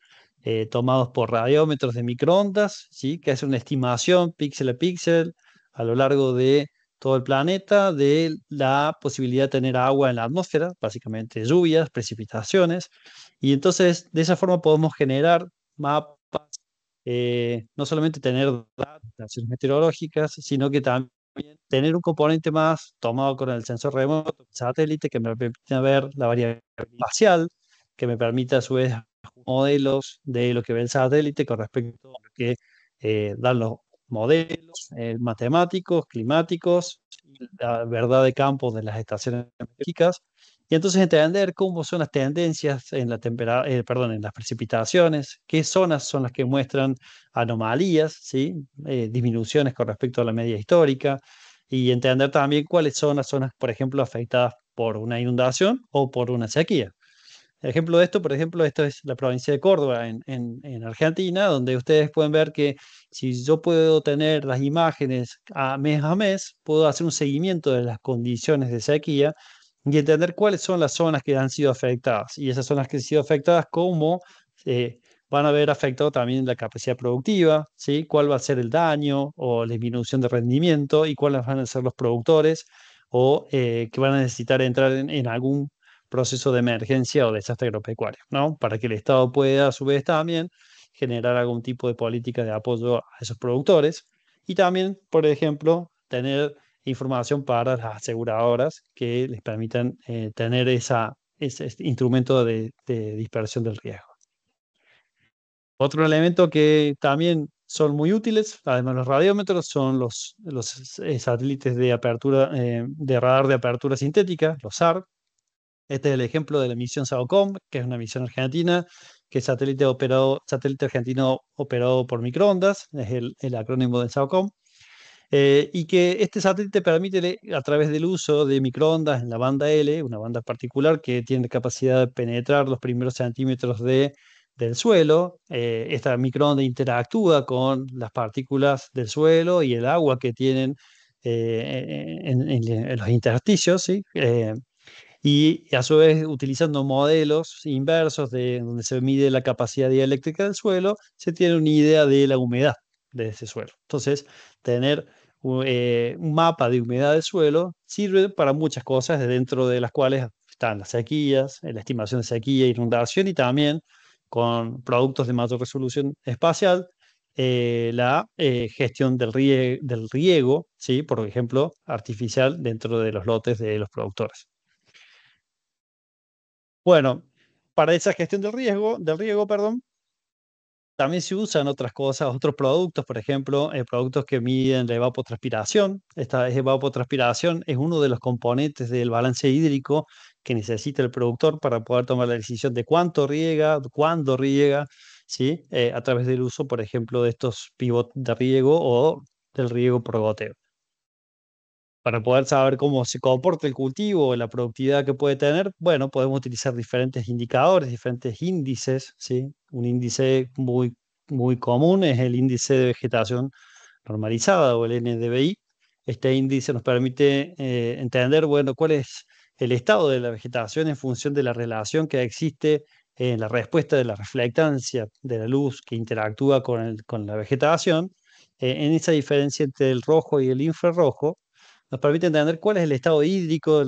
tomados por radiómetros de microondas, ¿sí? Que es una estimación píxel a píxel a lo largo de todo el planeta de la posibilidad de tener agua en la atmósfera, básicamente lluvias, precipitaciones. Y entonces, de esa forma podemos generar mapas, no solamente tener datos de acciones meteorológicas, sino que también tener un componente más tomado con el sensor remoto, el satélite, que me permita ver la variabilidad espacial, que me permita a su vez modelos de lo que ve el satélite con respecto a lo que dan los modelos matemáticos, climáticos, la verdad de campo de las estaciones meteorológicas, y entonces entender cómo son las tendencias en perdón, en las precipitaciones, qué zonas son las que muestran anomalías, ¿sí? Disminuciones con respecto a la media histórica, y entender también cuáles son las zonas, por ejemplo, afectadas por una inundación o por una sequía. Ejemplo de esto, por ejemplo, esto es la provincia de Córdoba en Argentina, donde ustedes pueden ver que si yo puedo tener las imágenes a mes, puedo hacer un seguimiento de las condiciones de sequía y entender cuáles son las zonas que han sido afectadas. Y esas zonas que han sido afectadas, cómo eh, van a haber afectado también la capacidad productiva, ¿sí? Cuál va a ser el daño o la disminución de rendimiento y cuáles van a ser los productores o que van a necesitar entrar en algún proceso de emergencia o desastre agropecuario, ¿no? Para que el Estado pueda, a su vez, también generar algún tipo de política de apoyo a esos productores y también, por ejemplo, tener información para las aseguradoras que les permitan tener ese instrumento de dispersión del riesgo. Otro elemento que también son muy útiles, además de los radiómetros, son los satélites de apertura, de radar de apertura sintética, los SAR. Este es el ejemplo de la misión SAOCOM, que es una misión argentina, que es satélite argentino operado por microondas, es el acrónimo de SAOCOM, y que este satélite permite, a través del uso de microondas en la banda L, una banda particular que tiene capacidad de penetrar los primeros centímetros del suelo, esta microonda interactúa con las partículas del suelo y el agua que tienen en los intersticios, ¿sí? y a su vez utilizando modelos inversos de donde se mide la capacidad dieléctrica del suelo, se tiene una idea de la humedad de ese suelo. Entonces, tener un mapa de humedad del suelo sirve para muchas cosas, dentro de las cuales están las sequías, la estimación de sequía, inundación y también con productos de mayor resolución espacial, la gestión del riego, ¿sí? Por ejemplo, artificial dentro de los lotes de los productores. Bueno, para esa gestión del riego, perdón, también se usan otras cosas, otros productos, por ejemplo, productos que miden la evapotranspiración. Esta evapotranspiración es uno de los componentes del balance hídrico que necesita el productor para poder tomar la decisión de cuánto riega, cuándo riega, ¿sí? A través del uso, por ejemplo, de estos pivots de riego o del riego por goteo. Para poder saber cómo se comporta el cultivo o la productividad que puede tener, bueno, podemos utilizar diferentes indicadores, diferentes índices, ¿sí? Un índice muy común es el índice de vegetación normalizada o el NDVI. Este índice nos permite entender, bueno, cuál es el estado de la vegetación en función de la relación que existe en la respuesta de la reflectancia de la luz que interactúa con la vegetación, en esa diferencia entre el rojo y el infrarrojo nos permite entender cuál es el estado hídrico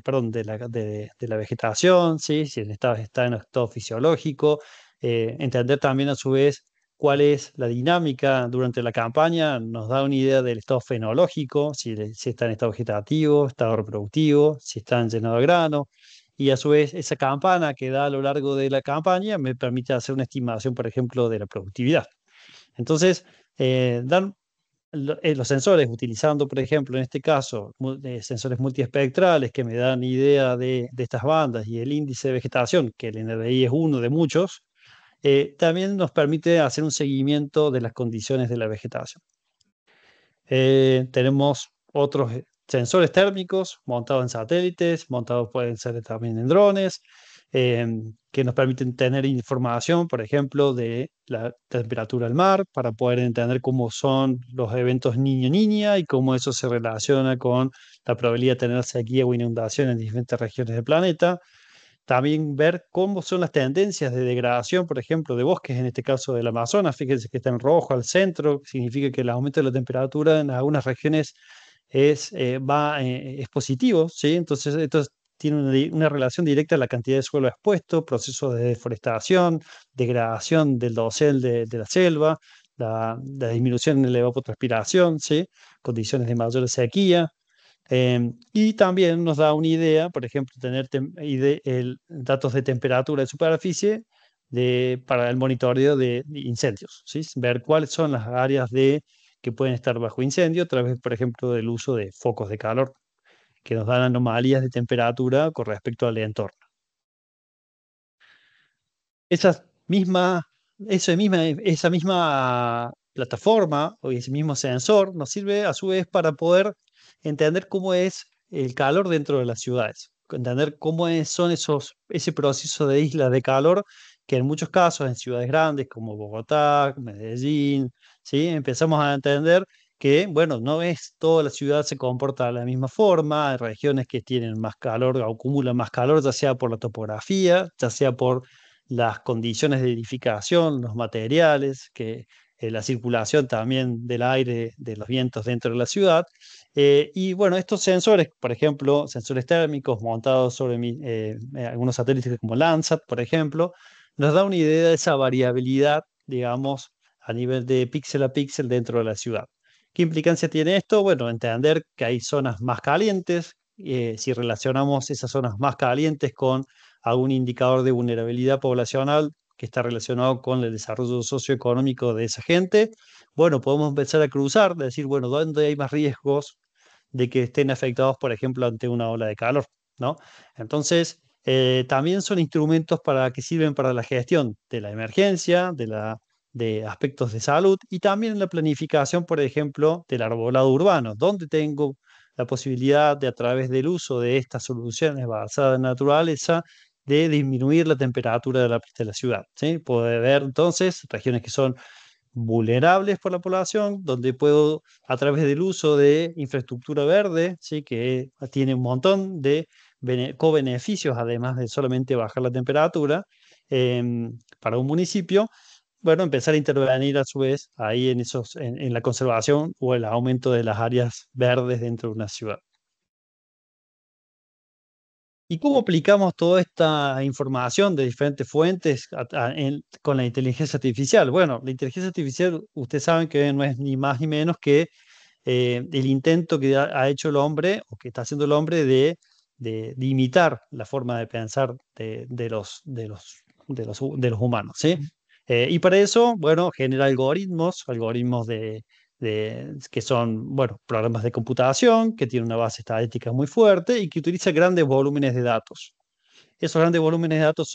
perdón, de la vegetación, ¿sí? Si el estado está en estado fisiológico, entender también a su vez cuál es la dinámica durante la campaña, nos da una idea del estado fenológico, si está en estado vegetativo, estado reproductivo, si está en llenado de grano, y a su vez esa campana que da a lo largo de la campaña me permite hacer una estimación, por ejemplo, de la productividad. Entonces, dan los sensores, utilizando, por ejemplo, en este caso, sensores multiespectrales que me dan idea de estas bandas y el índice de vegetación, que el NDI es uno de muchos, también nos permite hacer un seguimiento de las condiciones de la vegetación. Tenemos otros sensores térmicos montados en satélites, montados pueden ser también en drones, eh, que nos permiten tener información, por ejemplo, de la temperatura del mar, para poder entender cómo son los eventos niño-niña y cómo eso se relaciona con la probabilidad de tener sequía o inundación en diferentes regiones del planeta. También ver cómo son las tendencias de degradación, por ejemplo, de bosques, en este caso del Amazonas. Fíjense que está en rojo al centro, significa que el aumento de la temperatura en algunas regiones es positivo, ¿sí? Entonces, esto tiene una relación directa a la cantidad de suelo expuesto, procesos de deforestación, degradación del dosel de la selva, la disminución en la evapotranspiración, ¿sí? Condiciones de mayor sequía. Y también nos da una idea, por ejemplo, tener datos de temperatura de superficie para el monitoreo de incendios, ¿sí? Ver cuáles son las áreas que pueden estar bajo incendio a través, por ejemplo, del uso de focos de calor que nos dan anomalías de temperatura con respecto al entorno. Esa esa misma plataforma o ese mismo sensor nos sirve a su vez para poder entender cómo es el calor dentro de las ciudades, entender son ese proceso de islas de calor que en muchos casos en ciudades grandes como Bogotá, Medellín, ¿sí? Empezamos a entender que, bueno, no es toda la ciudad se comporta de la misma forma, hay regiones que tienen más calor o acumulan más calor, ya sea por la topografía, ya sea por las condiciones de edificación, los materiales, la circulación también del aire, de los vientos dentro de la ciudad. Y bueno, estos sensores, por ejemplo, sensores térmicos montados sobre algunos satélites como Landsat, por ejemplo, nos da una idea de esa variabilidad, digamos, a nivel de píxel a píxel dentro de la ciudad. ¿Qué implicancia tiene esto? Bueno, entender que hay zonas más calientes. Si relacionamos esas zonas más calientes con algún indicador de vulnerabilidad poblacional que está relacionado con el desarrollo socioeconómico de esa gente, bueno, podemos empezar a cruzar, decir, bueno, ¿dónde hay más riesgos de que estén afectados, por ejemplo, ante una ola de calor? ¿No? Entonces, también son instrumentos que sirven para la gestión de la emergencia, de aspectos de salud y también la planificación, por ejemplo, del arbolado urbano, donde tengo la posibilidad de, a través del uso de estas soluciones basadas en naturaleza, de disminuir la temperatura de la ciudad, ¿sí? Puede ver entonces regiones que son vulnerables por la población, donde puedo, a través del uso de infraestructura verde, ¿sí? Que tiene un montón de co-beneficios, además de solamente bajar la temperatura para un municipio, bueno, empezar a intervenir a su vez ahí en la conservación o el aumento de las áreas verdes dentro de una ciudad. ¿Y cómo aplicamos toda esta información de diferentes fuentes con la inteligencia artificial? Bueno, la inteligencia artificial, ustedes saben que no es ni más ni menos que el intento que ha hecho el hombre o que está haciendo el hombre de imitar la forma de pensar de los humanos, ¿sí? Y para eso, bueno, genera algoritmos que son, bueno, programas de computación, que tienen una base estadística muy fuerte y que utiliza grandes volúmenes de datos. Esos grandes volúmenes de datos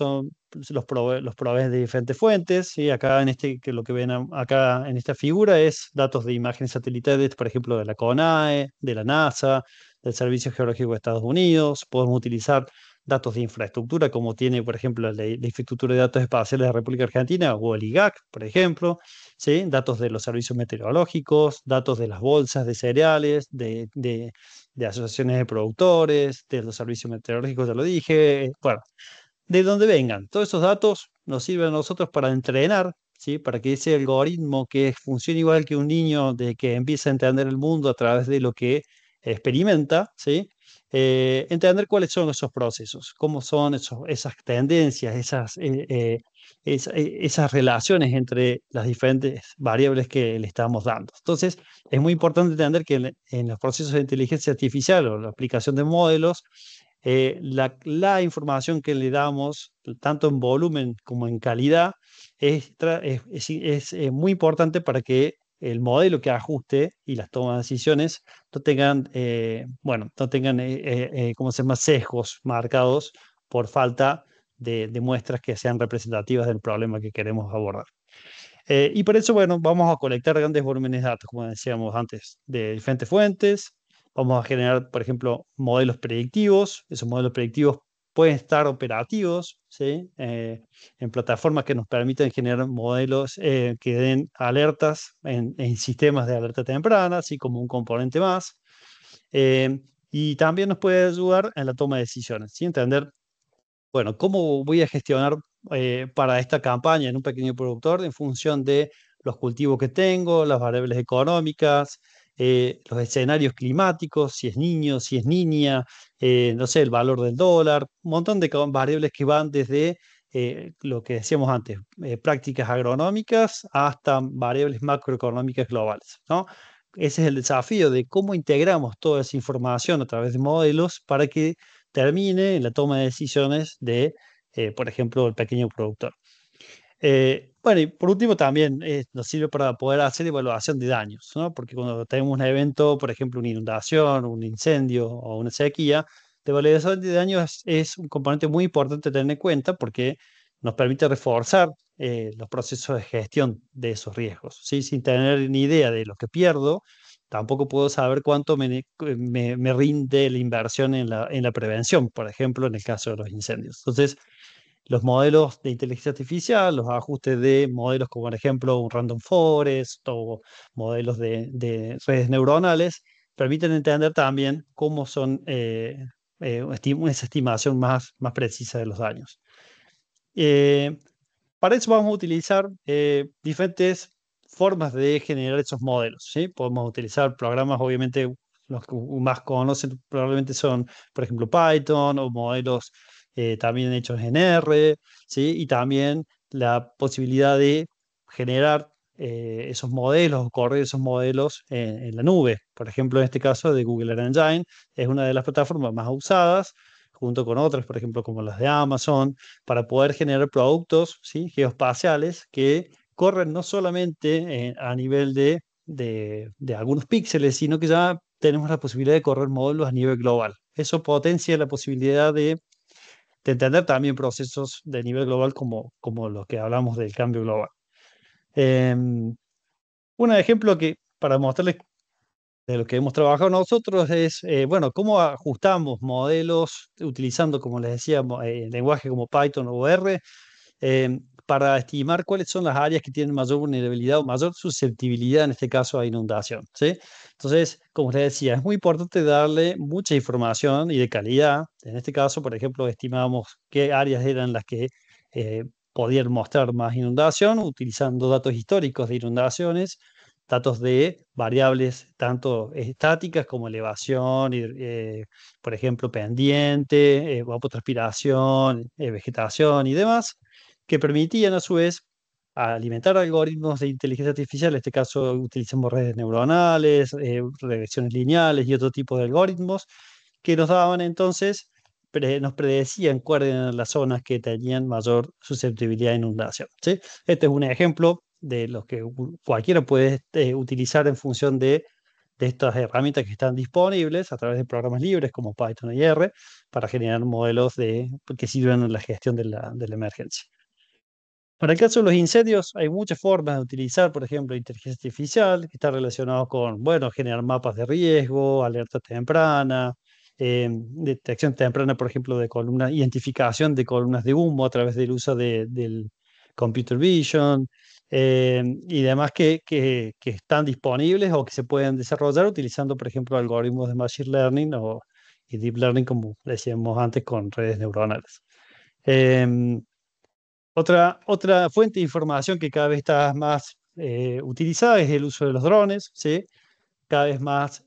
los proveen de diferentes fuentes, ¿sí? Acá que lo que ven acá en esta figura es datos de imágenes satelitales, por ejemplo, de la CONAE, de la NASA, del Servicio Geológico de Estados Unidos. Podemos utilizar datos de infraestructura, como tiene, por ejemplo, la Infraestructura de Datos Espaciales de la República Argentina o el IGAC, por ejemplo, ¿sí? Datos de los servicios meteorológicos, datos de las bolsas de cereales, de asociaciones de productores, de los servicios meteorológicos, ya lo dije, bueno, de donde vengan. Todos esos datos nos sirven a nosotros para entrenar, ¿sí? Para que ese algoritmo que funcione igual que un niño de que empieza a entender el mundo a través de lo que experimenta, ¿sí? Entender cuáles son esos procesos, cómo son esas tendencias, esas relaciones entre las diferentes variables que le estamos dando. Entonces, es muy importante entender que en los procesos de inteligencia artificial o la aplicación de modelos, la información que le damos, tanto en volumen como en calidad, es muy importante para que el modelo que ajuste y las tomas de decisiones no tengan, bueno, no tengan, ¿cómo se llama?, sesgos marcados por falta de muestras que sean representativas del problema que queremos abordar. Y por eso, bueno, vamos a colectar grandes volúmenes de datos, como decíamos antes, de diferentes fuentes. Vamos a generar, por ejemplo, modelos predictivos. Esos modelos predictivos pueden estar operativos, ¿sí? En plataformas que nos permiten generar modelos que den alertas en sistemas de alerta temprana, así como un componente más. Eh, y también nos puede ayudar en la toma de decisiones, ¿sí? Entender, bueno, ¿cómo voy a gestionar para esta campaña en un pequeño productor en función de los cultivos que tengo, las variables económicas, los escenarios climáticos, si es niño, si es niña, no sé, el valor del dólar, un montón de variables que van desde lo que decíamos antes, prácticas agronómicas hasta variables macroeconómicas globales, ¿no? Ese es el desafío de cómo integramos toda esa información a través de modelos para que termine en la toma de decisiones de, por ejemplo, el pequeño productor. Bueno, y por último también nos sirve para poder hacer evaluación de daños, ¿no? Porque cuando tenemos un evento, por ejemplo, una inundación, un incendio o una sequía, la evaluación de daños es un componente muy importante a tener en cuenta porque nos permite reforzar los procesos de gestión de esos riesgos, ¿sí? Sin tener ni idea de lo que pierdo, tampoco puedo saber cuánto me rinde la inversión en la prevención, por ejemplo, en el caso de los incendios. Entonces, los modelos de inteligencia artificial, los ajustes de modelos como por ejemplo un random forest o modelos de redes neuronales, permiten entender también cómo son esa estimación más precisa de los daños. Eh, para eso vamos a utilizar diferentes formas de generar esos modelos, ¿sí? Podemos utilizar programas, obviamente, los que más conocen probablemente son, por ejemplo, Python o modelos también hechos en R, ¿sí? Y también la posibilidad de generar esos modelos o correr esos modelos en la nube. Por ejemplo, en este caso de Google Earth Engine es una de las plataformas más usadas, junto con otras, por ejemplo, como las de Amazon, para poder generar productos, ¿sí?, geoespaciales que corren no solamente a nivel de algunos píxeles, sino que ya tenemos la posibilidad de correr módulos a nivel global. Eso potencia la posibilidad de entender también procesos de nivel global como los que hablamos del cambio global. Un ejemplo que, para mostrarles de lo que hemos trabajado nosotros es, bueno, cómo ajustamos modelos utilizando, como les decía, lenguaje como Python o R, para estimar cuáles son las áreas que tienen mayor vulnerabilidad o mayor susceptibilidad, en este caso, a inundación, ¿sí? Entonces, como les decía, es muy importante darle mucha información y de calidad. En este caso, por ejemplo, estimamos qué áreas eran las que eh, podían mostrar más inundación, utilizando datos históricos de inundaciones, datos de variables tanto estáticas como elevación, por ejemplo, pendiente, evapotranspiración, vegetación y demás, que permitían a su vez alimentar algoritmos de inteligencia artificial. En este caso utilizamos redes neuronales, regresiones lineales y otro tipo de algoritmos que nos daban entonces, nos predecían cuáles eran las zonas que tenían mayor susceptibilidad a inundación, ¿sí? Este es un ejemplo de los que cualquiera puede utilizar en función de estas herramientas que están disponibles a través de programas libres como Python y R para generar modelos que sirven en la gestión de la emergencia. Para el caso de los incendios, hay muchas formas de utilizar, por ejemplo, inteligencia artificial, que está relacionado con, bueno, generar mapas de riesgo, alerta temprana, detección temprana, por ejemplo, de columnas, identificación de columnas de humo a través del uso del computer vision, y demás que están disponibles o que se pueden desarrollar utilizando, por ejemplo, algoritmos de machine learning y deep learning, como decíamos antes, con redes neuronales. Em, otra fuente de información que cada vez está más utilizada es el uso de los drones, ¿sí? Cada vez más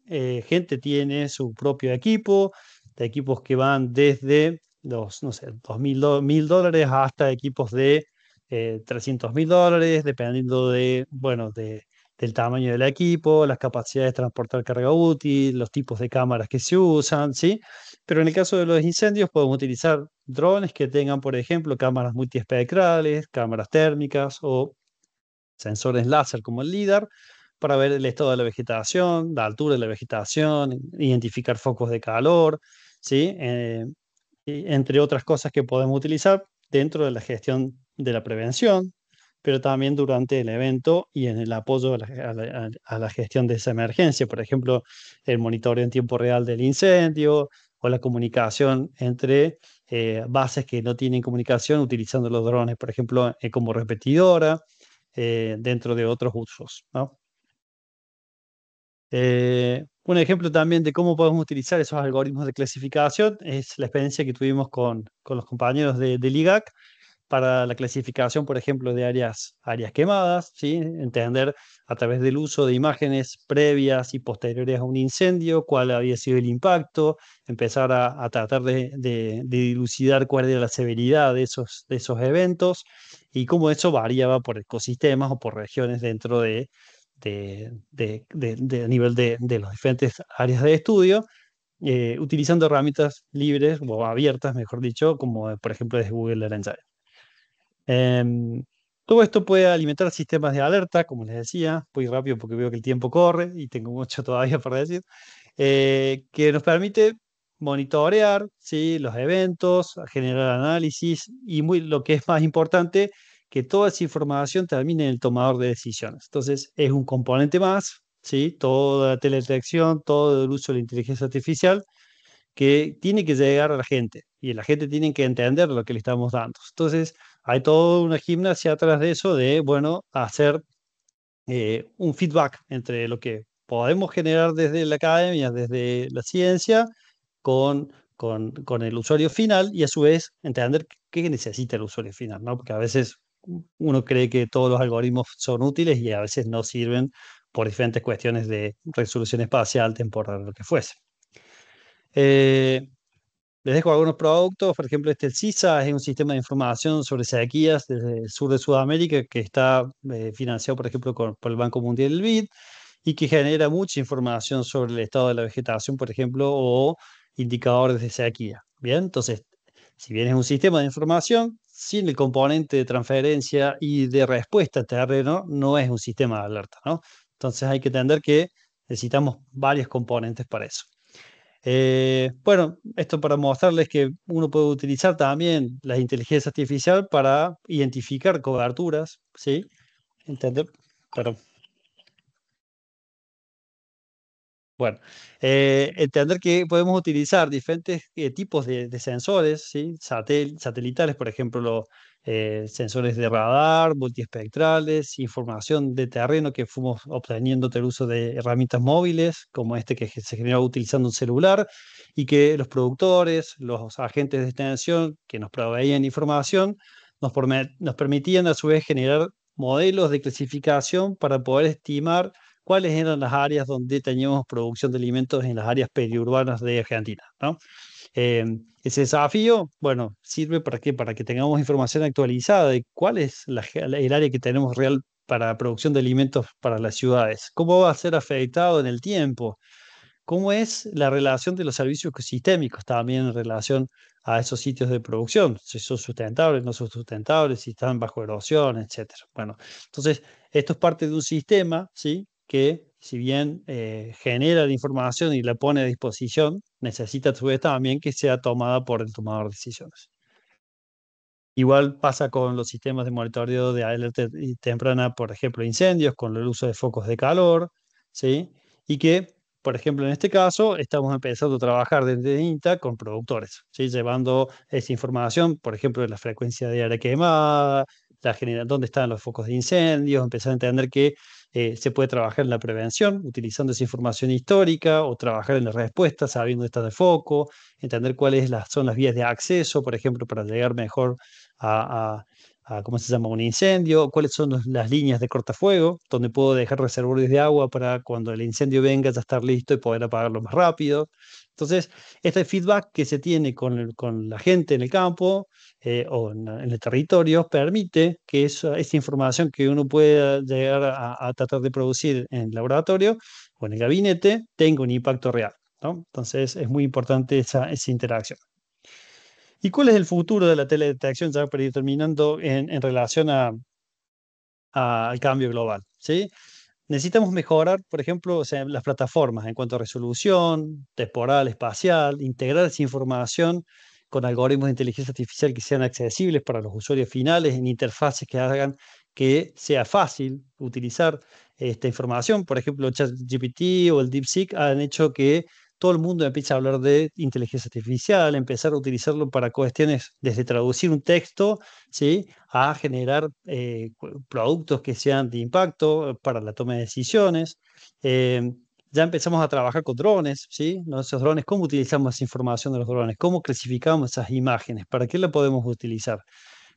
gente tiene su propio equipo, de equipos que van desde los, no sé, $2.000 hasta equipos de $300.000, dependiendo de, bueno, del tamaño del equipo, las capacidades de transportar carga útil, los tipos de cámaras que se usan, ¿sí? Pero en el caso de los incendios podemos utilizar drones que tengan, por ejemplo, cámaras multiespectrales, cámaras térmicas o sensores láser como el LIDAR para ver el estado de la vegetación, la altura de la vegetación, identificar focos de calor, ¿sí? Y entre otras cosas que podemos utilizar dentro de la gestión de la prevención, pero también durante el evento y en el apoyo a la gestión de esa emergencia. Por ejemplo, el monitoreo en tiempo real del incendio o la comunicación entre bases que no tienen comunicación utilizando los drones, por ejemplo, como repetidora, dentro de otros usos, ¿no? Un ejemplo también de cómo podemos utilizar esos algoritmos de clasificación es la experiencia que tuvimos con los compañeros del IGAC para la clasificación, por ejemplo, de áreas quemadas, ¿sí? Entender a través del uso de imágenes previas y posteriores a un incendio cuál había sido el impacto, empezar a tratar de dilucidar cuál era la severidad de esos eventos y cómo eso variaba por ecosistemas o por regiones dentro a nivel de las diferentes áreas de estudio, utilizando herramientas libres o abiertas, mejor dicho, como por ejemplo desde Google Earth Engine. Em, Todo esto puede alimentar sistemas de alerta, como les decía, voy rápido porque veo que el tiempo corre y tengo mucho todavía por decir, que nos permite monitorear, ¿sí? Los eventos, generar análisis y lo que es más importante, que toda esa información termine en el tomador de decisiones. Entonces, es un componente más, ¿sí? Toda la teledetección, todo el uso de la inteligencia artificial que tiene que llegar a la gente y la gente tiene que entender lo que le estamos dando. Entonces, hay toda una gimnasia atrás de eso de, bueno, hacer un feedback entre lo que podemos generar desde la academia, desde la ciencia, con el usuario final y a su vez entender qué necesita el usuario final, ¿no? Porque a veces uno cree que todos los algoritmos son útiles y a veces no sirven por diferentes cuestiones de resolución espacial, temporal, lo que fuese. Eh, Les dejo algunos productos, por ejemplo, el CISA es un sistema de información sobre sequías desde el sur de Sudamérica que está financiado, por ejemplo, por el Banco Mundial del BID y que genera mucha información sobre el estado de la vegetación, por ejemplo, o indicadores de sequía. Bien, entonces, si bien es un sistema de información, sin el componente de transferencia y de respuesta a terreno, no es un sistema de alerta, ¿no? Entonces hay que entender que necesitamos varios componentes para eso. Bueno, esto para mostrarles que uno puede utilizar también la inteligencia artificial para identificar coberturas, ¿sí? Entender, pero bueno, entender que podemos utilizar diferentes tipos de sensores, ¿sí? Satelitales, por ejemplo, sensores de radar, multiespectrales, información de terreno que fuimos obteniendo del uso de herramientas móviles, como este que se generó utilizando un celular, y que los productores, los agentes de extensión que nos proveían información, nos permitían a su vez generar modelos de clasificación para poder estimar cuáles eran las áreas donde teníamos producción de alimentos en las áreas periurbanas de Argentina, ¿no? Eh, Ese desafío, bueno, sirve para qué? Para que tengamos información actualizada de cuál es el área que tenemos real para producción de alimentos para las ciudades, cómo va a ser afectado en el tiempo, cómo es la relación de los servicios ecosistémicos también en relación a esos sitios de producción, si son sustentables, no son sustentables, si están bajo erosión, etcétera. Bueno, entonces esto es parte de un sistema, ¿sí? Que si bien genera la información y la pone a disposición, necesita a su vez también que sea tomada por el tomador de decisiones. Igual pasa con los sistemas de monitoreo de alerta temprana, por ejemplo, incendios, con el uso de focos de calor, ¿sí? Y que, por ejemplo, en este caso, estamos empezando a trabajar desde INTA con productores, ¿sí? Llevando esa información, por ejemplo, de la frecuencia de área quemada, dónde están los focos de incendios, empezar a entender que se puede trabajar en la prevención utilizando esa información histórica o trabajar en la respuesta sabiendo dónde está el foco, entender cuáles son las vías de acceso, por ejemplo, para llegar mejor ¿cómo se llama? Un incendio, cuáles son las líneas de cortafuego, donde puedo dejar reservorios de agua para cuando el incendio venga ya estar listo y poder apagarlo más rápido. Entonces, este feedback que se tiene con la gente en el campo en el territorio permite que esa información que uno pueda llegar a tratar de producir en el laboratorio o en el gabinete tenga un impacto real, ¿no? Entonces, es muy importante esa interacción. ¿Y cuál es el futuro de la teledetección, ya para ir terminando, en relación al cambio global? ¿Sí? Necesitamos mejorar, por ejemplo, o sea, las plataformas en cuanto a resolución, temporal, espacial, integrar esa información con algoritmos de inteligencia artificial que sean accesibles para los usuarios finales, en interfaces que hagan que sea fácil utilizar esta información. Por ejemplo, ChatGPT o el DeepSeek han hecho que todo el mundo empiece a hablar de inteligencia artificial, empezar a utilizarlo para cuestiones desde traducir un texto, ¿sí? A generar productos que sean de impacto para la toma de decisiones. Eh, ya empezamos a trabajar con drones, ¿sí? Esos drones, ¿cómo utilizamos esa información de los drones? ¿Cómo clasificamos esas imágenes? ¿Para qué la podemos utilizar?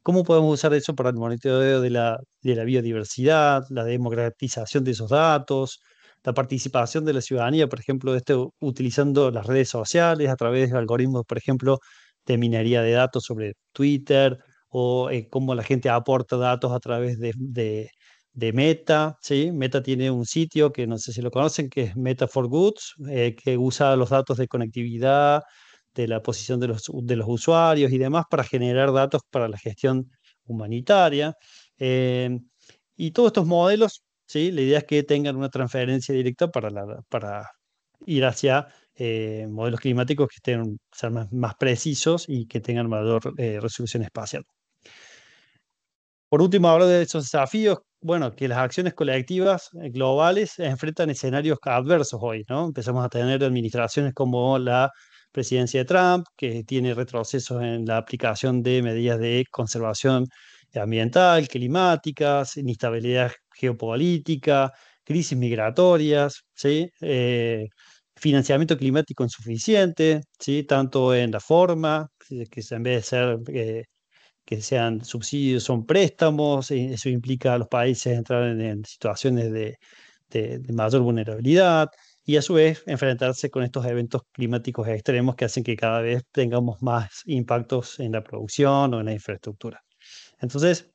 ¿Cómo podemos usar eso para el monitoreo de la biodiversidad, la democratización de esos datos, la participación de la ciudadanía, por ejemplo, utilizando las redes sociales a través de algoritmos, por ejemplo, de minería de datos sobre Twitter o cómo la gente aporta datos a través de Meta, ¿sí? Meta tiene un sitio que no sé si lo conocen, que es Meta for Goods, que usa los datos de conectividad, de la posición de los usuarios y demás para generar datos para la gestión humanitaria. Eh, y todos estos modelos, ¿sí? La idea es que tengan una transferencia directa para ir hacia modelos climáticos que estén ser más precisos y que tengan mayor resolución espacial. Por último, hablo de esos desafíos, bueno, que las acciones colectivas globales enfrentan escenarios adversos hoy, ¿no? Empezamos a tener administraciones como la presidencia de Trump, que tiene retrocesos en la aplicación de medidas de conservación ambiental, climáticas, inestabilidad geopolítica, crisis migratorias, ¿sí? Financiamiento climático insuficiente, ¿sí? Tanto en la forma, que en vez de ser que sean subsidios, son préstamos, y eso implica a los países entrar en situaciones de mayor vulnerabilidad y a su vez enfrentarse con estos eventos climáticos extremos que hacen que cada vez tengamos más impactos en la producción o en la infraestructura. Entonces,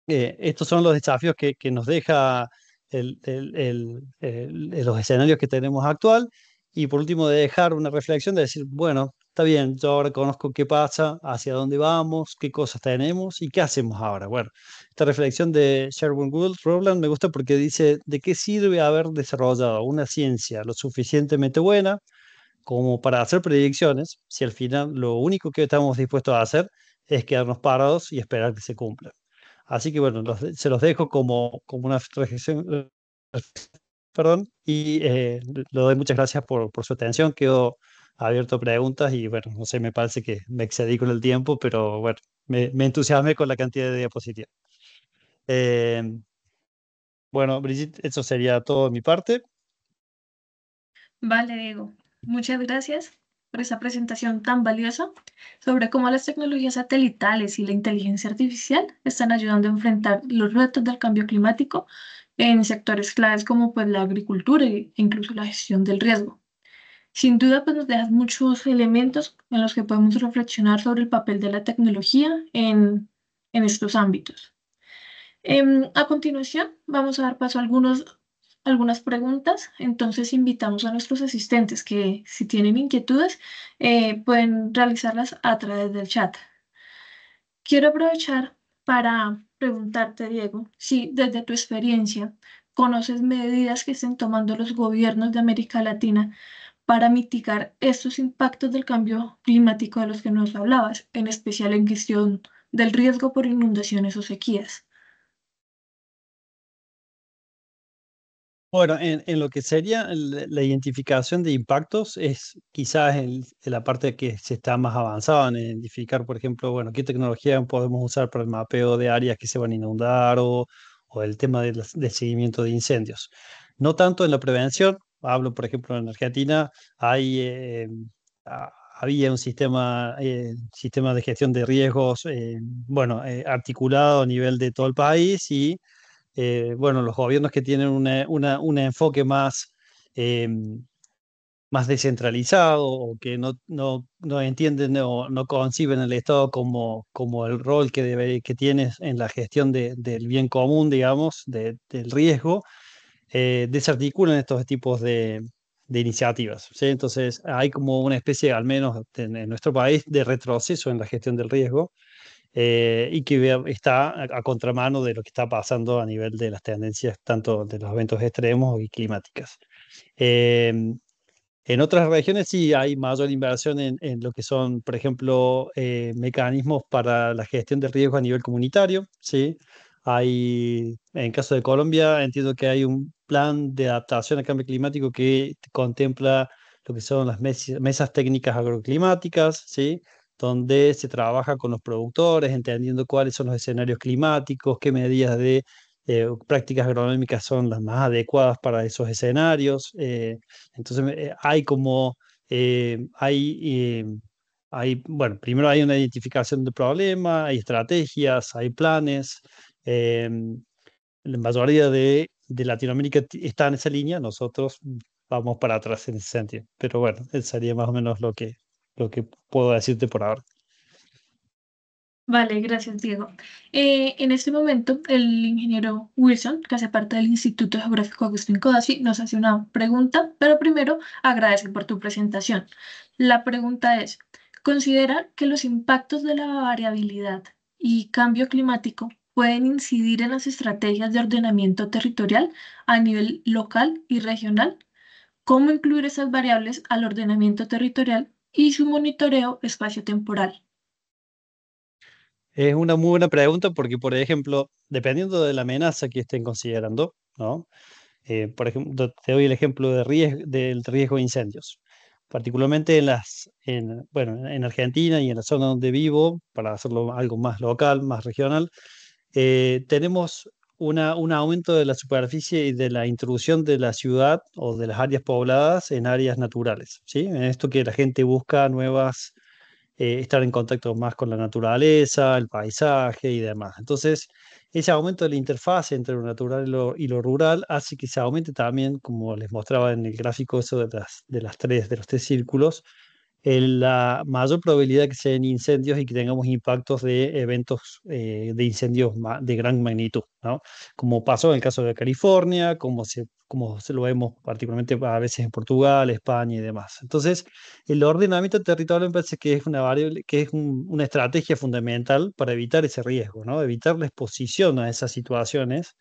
estos son los desafíos que nos deja los escenarios que tenemos actual. Y por último, de dejar una reflexión de decir, bueno, está bien, yo ahora conozco qué pasa, hacia dónde vamos, qué cosas tenemos y qué hacemos ahora. Bueno, esta reflexión de Sherwin Gould Rowland me gusta porque dice, ¿de qué sirve haber desarrollado una ciencia lo suficientemente buena como para hacer predicciones si al final lo único que estamos dispuestos a hacer es quedarnos parados y esperar que se cumpla? Así que bueno, se los dejo como una reflexión, perdón, y le doy muchas gracias por su atención. Quedo abierto a preguntas y bueno, no sé, me parece que me excedí con el tiempo, pero bueno, me entusiasmé con la cantidad de diapositivas. Eh, bueno, Brigitte, eso sería todo de mi parte. Vale, Diego. Muchas gracias por esa presentación tan valiosa sobre cómo las tecnologías satelitales y la inteligencia artificial están ayudando a enfrentar los retos del cambio climático en sectores claves como pues la agricultura e incluso la gestión del riesgo. Sin duda, pues nos dejas muchos elementos en los que podemos reflexionar sobre el papel de la tecnología en estos ámbitos. A continuación, vamos a dar paso a algunas preguntas. Entonces, invitamos a nuestros asistentes que, si tienen inquietudes, pueden realizarlas a través del chat. Quiero aprovechar para preguntarte, Diego, si desde tu experiencia conoces medidas que estén tomando los gobiernos de América Latina para mitigar estos impactos del cambio climático de los que nos hablabas, en especial en cuestión del riesgo por inundaciones o sequías. Bueno, en lo que sería la identificación de impactos es quizás en la parte que se está más avanzada en identificar, por ejemplo, bueno, qué tecnología podemos usar para el mapeo de áreas que se van a inundar o el tema del seguimiento de incendios. No tanto en la prevención, hablo, por ejemplo, en Argentina hay, había un sistema de gestión de riesgos, bueno, articulado a nivel de todo el país y bueno, los gobiernos que tienen un enfoque más, eh, más descentralizado o que no entienden o no conciben el Estado como el rol que tiene en la gestión del bien común, digamos, del riesgo, desarticulan estos tipos de iniciativas, ¿sí? Entonces hay como una especie, al menos en nuestro país, de retroceso en la gestión del riesgo y que está a contramano de lo que está pasando a nivel de las tendencias, tanto de los eventos extremos y climáticas. Eh, en otras regiones sí hay mayor inversión en lo que son, por ejemplo, mecanismos para la gestión de riesgos a nivel comunitario, ¿sí? Hay, en caso de Colombia, entiendo que hay un plan de adaptación al cambio climático que contempla lo que son las mesas técnicas agroclimáticas, ¿sí? Donde se trabaja con los productores, entendiendo cuáles son los escenarios climáticos, qué medidas de prácticas agronómicas son las más adecuadas para esos escenarios. Entonces hay como, bueno, primero hay una identificación del problema, hay estrategias, hay planes. La mayoría de Latinoamérica está en esa línea, nosotros vamos para atrás en ese sentido. Pero bueno, eso sería más o menos lo que puedo decirte por ahora. Vale, gracias, Diego. En este momento, el ingeniero Wilson, que hace parte del Instituto Geográfico Agustín Codazzi, nos hace una pregunta, pero primero agradece por tu presentación. La pregunta es, ¿considera que los impactos de la variabilidad y cambio climático pueden incidir en las estrategias de ordenamiento territorial a nivel local y regional? ¿Cómo incluir esas variables al ordenamiento territorial y su monitoreo espaciotemporal? Es una muy buena pregunta porque, por ejemplo, dependiendo de la amenaza que estén considerando, ¿no? Por ejemplo, te doy el ejemplo del riesgo de incendios, particularmente bueno, en Argentina y en la zona donde vivo, para hacerlo algo más local, más regional, tenemos un aumento de la superficie y de la intrusión de la ciudad o de las áreas pobladas en áreas naturales, ¿sí? En esto que la gente busca nuevas estar en contacto más con la naturaleza, el paisaje y demás. Entonces, ese aumento de la interfaz entre lo natural y lo rural hace que se aumente también, como les mostraba en el gráfico, eso de los tres círculos, la mayor probabilidad que se den incendios y que tengamos impactos de eventos de incendios de gran magnitud, ¿no? Como pasó en el caso de California, como se lo vemos particularmente a veces en Portugal, España y demás. Entonces, el ordenamiento territorial me parece que es una variable, que es una estrategia fundamental para evitar ese riesgo, ¿no? Evitar la exposición a esas situaciones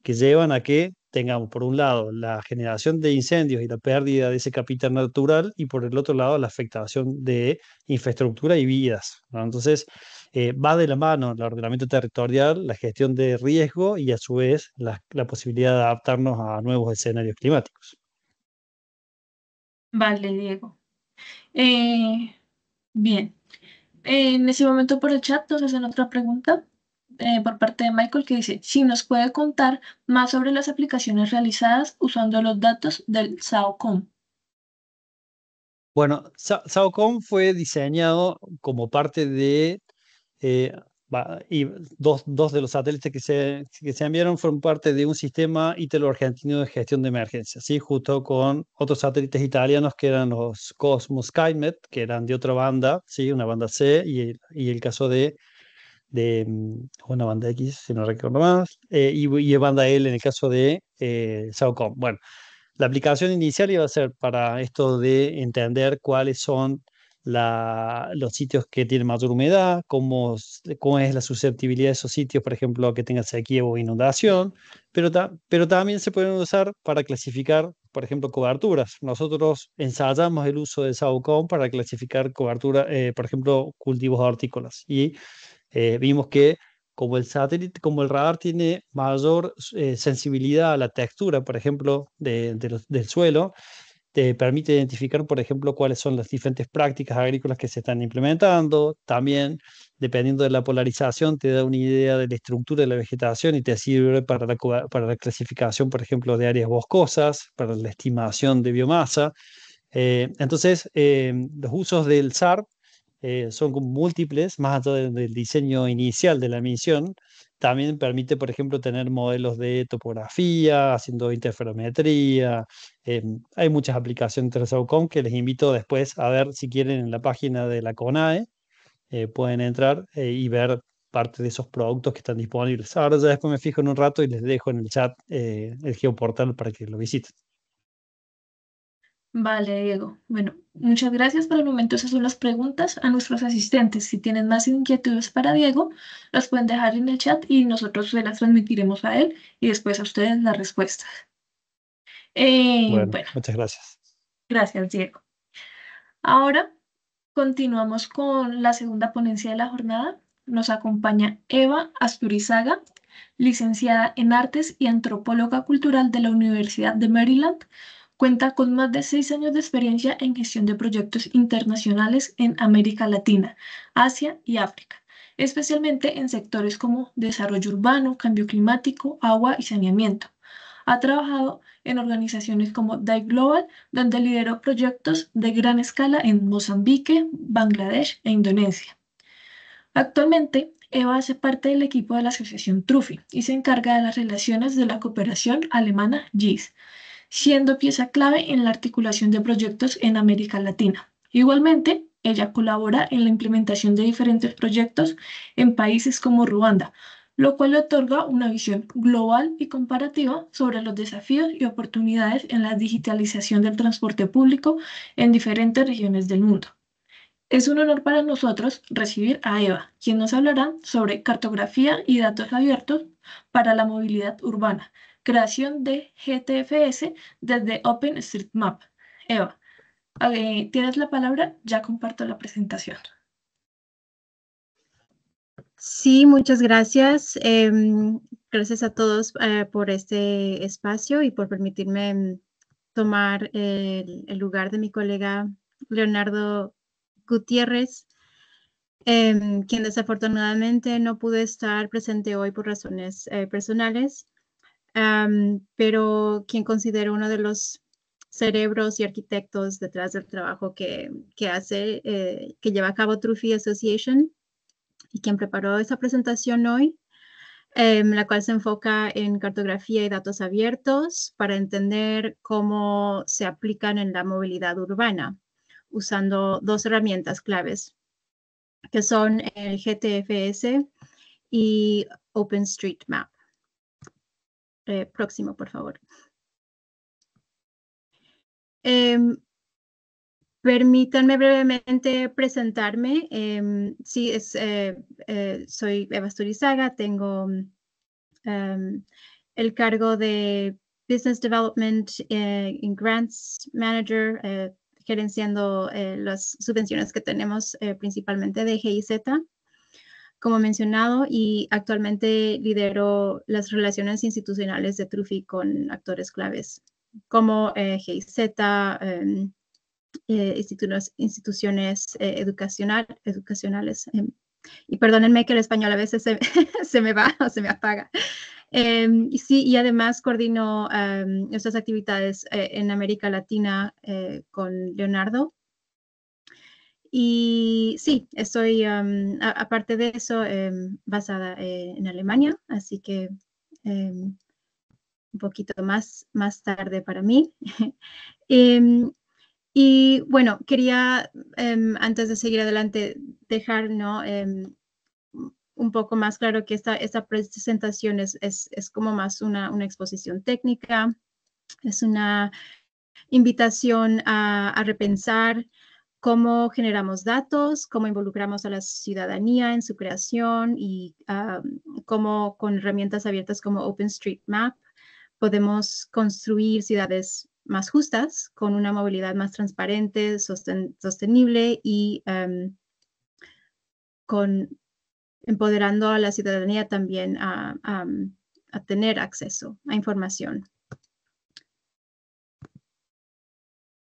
que llevan a que tengamos, por un lado, la generación de incendios y la pérdida de ese capital natural, y por el otro lado, la afectación de infraestructura y vidas, ¿no? Entonces, va de la mano el ordenamiento territorial, la gestión de riesgo y a su vez la posibilidad de adaptarnos a nuevos escenarios climáticos. Vale, Diego. Eh, bien. En ese momento por el chat nos hacen otra pregunta por parte de Michael que dice si nos puede contar más sobre las aplicaciones realizadas usando los datos del SAOCOM. Bueno, SAOCOM fue diseñado como parte de, eh, y dos de los satélites que se enviaron fueron parte de un sistema ítalo-argentino de gestión de emergencias, ¿sí? Justo con otros satélites italianos que eran los Cosmos Skymet, que eran de otra banda, ¿sí? Una banda C, y el caso de una banda X, si no recuerdo más, y banda L en el caso de SAOCOM. Bueno, la aplicación inicial iba a ser para esto de entender cuáles son los sitios que tienen mayor humedad, cómo es la susceptibilidad de esos sitios, por ejemplo, a que tenga sequía o inundación, pero también se pueden usar para clasificar, por ejemplo, coberturas. Nosotros ensayamos el uso de SAOCOM para clasificar cobertura, por ejemplo, cultivos hortícolas. Y vimos que como el satélite, como el radar tiene mayor sensibilidad a la textura, por ejemplo, del suelo, te permite identificar, por ejemplo, cuáles son las diferentes prácticas agrícolas que se están implementando. También, dependiendo de la polarización, te da una idea de la estructura de la vegetación y te sirve para para la clasificación, por ejemplo, de áreas boscosas, para la estimación de biomasa. Entonces, los usos del SAR son como múltiples, más allá del diseño inicial de la misión. También permite, por ejemplo, tener modelos de topografía, haciendo interferometría. Hay muchas aplicaciones de SAOCOM que les invito después a ver si quieren en la página de la CONAE. Pueden entrar y ver parte de esos productos que están disponibles. Ahora ya después me fijo en un rato y les dejo en el chat el geoportal para que lo visiten. Vale, Diego. Bueno, muchas gracias. Por el momento esas son las preguntas a nuestros asistentes. Si tienen más inquietudes para Diego, las pueden dejar en el chat y nosotros se las transmitiremos a él y después a ustedes las respuestas. Bueno, Bueno, muchas gracias. gracias, Diego. Ahora continuamos con la segunda ponencia de la jornada. Nos acompaña Eva Asturizaga, licenciada en Artes y antropóloga cultural de la Universidad de Maryland. Cuenta con más de 6 años de experiencia en gestión de proyectos internacionales en América Latina, Asia y África, especialmente en sectores como desarrollo urbano, cambio climático, agua y saneamiento. Ha trabajado en organizaciones como DAI Global, donde lideró proyectos de gran escala en Mozambique, Bangladesh e Indonesia. Actualmente, Eva hace parte del equipo de la asociación TRUFI y se encarga de las relaciones de la cooperación alemana GIS, siendo pieza clave en la articulación de proyectos en América Latina. Igualmente, ella colabora en la implementación de diferentes proyectos en países como Ruanda, lo cual le otorga una visión global y comparativa sobre los desafíos y oportunidades en la digitalización del transporte público en diferentes regiones del mundo. Es un honor para nosotros recibir a Eva, quien nos hablará sobre cartografía y datos abiertos para la movilidad urbana, creación de GTFS desde OpenStreetMap. Eva, tienes la palabra, ya comparto la presentación. Sí, muchas gracias. Gracias a todos por este espacio y por permitirme tomar el lugar de mi colega Leonardo Gutiérrez, quien desafortunadamente no pudo estar presente hoy por razones personales, pero quien considero uno de los cerebros y arquitectos detrás del trabajo que hace, que lleva a cabo Trufi Association, y quien preparó esta presentación hoy, la cual se enfoca en cartografía y datos abiertos para entender cómo se aplican en la movilidad urbana, usando dos herramientas claves, que son el GTFS y OpenStreetMap. Próximo, por favor. Permítanme brevemente presentarme. Sí, soy Eva Asturizaga, tengo el cargo de Business Development and Grants Manager, gerenciando las subvenciones que tenemos principalmente de GIZ, como mencionado, y actualmente lidero las relaciones institucionales de Trufi con actores claves como GIZ, instituciones educacionales. Y perdónenme que el español a veces se me va o se me apaga. Y sí, y además coordino estas actividades en América Latina con Leonardo. Y sí, estoy, aparte de eso, basada en Alemania, así que un poquito más tarde para mí. Y bueno, quería, antes de seguir adelante, dejar, ¿no? Un poco más claro que esta presentación es como más una exposición técnica, es una invitación a repensar cómo generamos datos, cómo involucramos a la ciudadanía en su creación y cómo con herramientas abiertas como OpenStreetMap podemos construir ciudades más justas, con una movilidad más transparente, sostenible y empoderando a la ciudadanía también a tener acceso a información.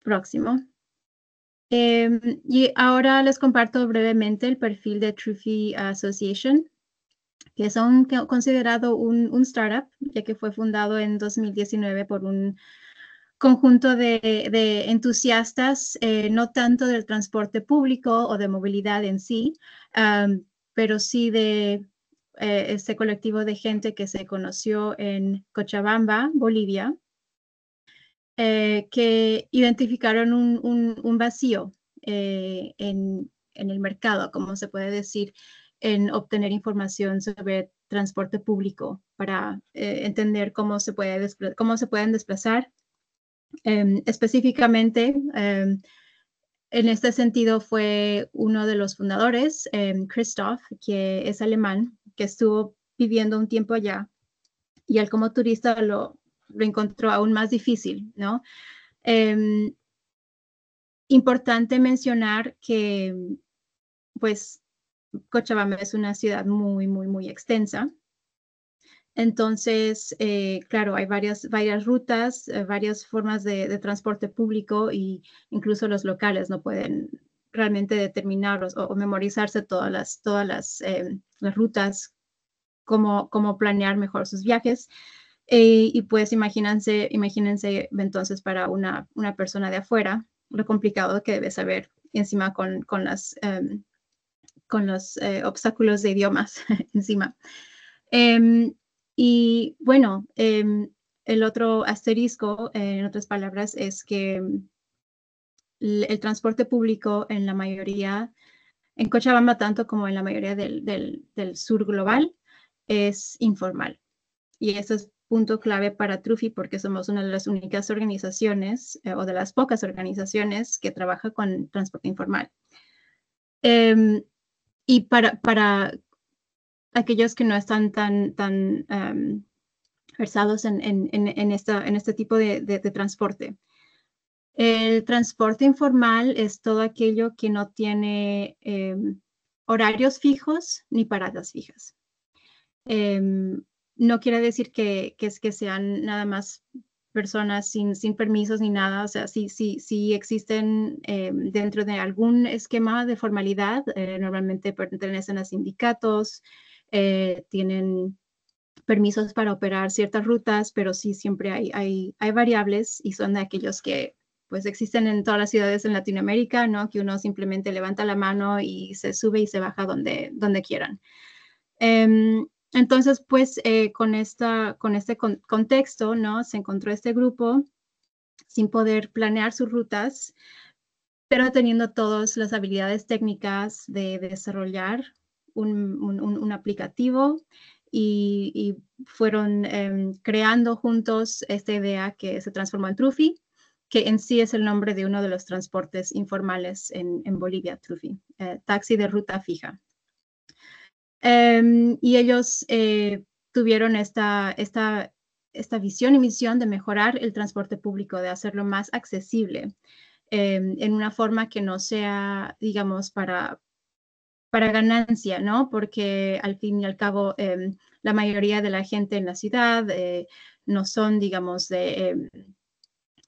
Próximo. Y ahora les comparto brevemente el perfil de Trufi Association, que es considerado un startup, ya que fue fundado en 2019 por un conjunto de entusiastas, no tanto del transporte público o de movilidad en sí, pero sí de este colectivo de gente que se conoció en Cochabamba, Bolivia, que identificaron un vacío en el mercado, como se puede decir, en obtener información sobre transporte público para entender cómo se pueden desplazar. Específicamente, en este sentido fue uno de los fundadores, Christoph, que es alemán, que estuvo viviendo un tiempo allá y él como turista lo encontró aún más difícil, ¿no? Importante mencionar que, pues, Cochabamba es una ciudad muy, muy, muy extensa. Entonces, claro, hay varias rutas, varias formas de transporte público y incluso los locales no pueden realmente determinar o memorizarse todas las rutas, cómo planear mejor sus viajes. Y pues imagínense entonces para una persona de afuera, lo complicado que debe saber encima con los obstáculos de idiomas encima. Y bueno, el otro asterisco, en otras palabras, es que el transporte público en la mayoría, en Cochabamba tanto como en la mayoría del sur global, es informal. Y eso es punto clave para Trufi porque somos una de las únicas organizaciones o de las pocas organizaciones que trabaja con transporte informal. Y para aquellos que no están tan versados en este tipo de transporte. El transporte informal es todo aquello que no tiene horarios fijos ni paradas fijas. No quiere decir que sean nada más personas sin permisos ni nada, o sea, sí existen dentro de algún esquema de formalidad, normalmente pertenecen a sindicatos, tienen permisos para operar ciertas rutas, pero sí siempre hay variables y son de aquellos que pues existen en todas las ciudades en Latinoamérica, ¿no? Que uno simplemente levanta la mano y se sube y se baja donde quieran. Entonces, pues con este contexto, ¿no? Se encontró este grupo sin poder planear sus rutas, pero teniendo todas las habilidades técnicas de desarrollar un aplicativo y fueron creando juntos esta idea que se transformó en Trufi, que en sí es el nombre de uno de los transportes informales en Bolivia, Trufi, taxi de ruta fija. Y ellos tuvieron esta visión y misión de mejorar el transporte público, de hacerlo más accesible en una forma que no sea, digamos, para ganancia, ¿no? Porque al fin y al cabo la mayoría de la gente en la ciudad no son, digamos,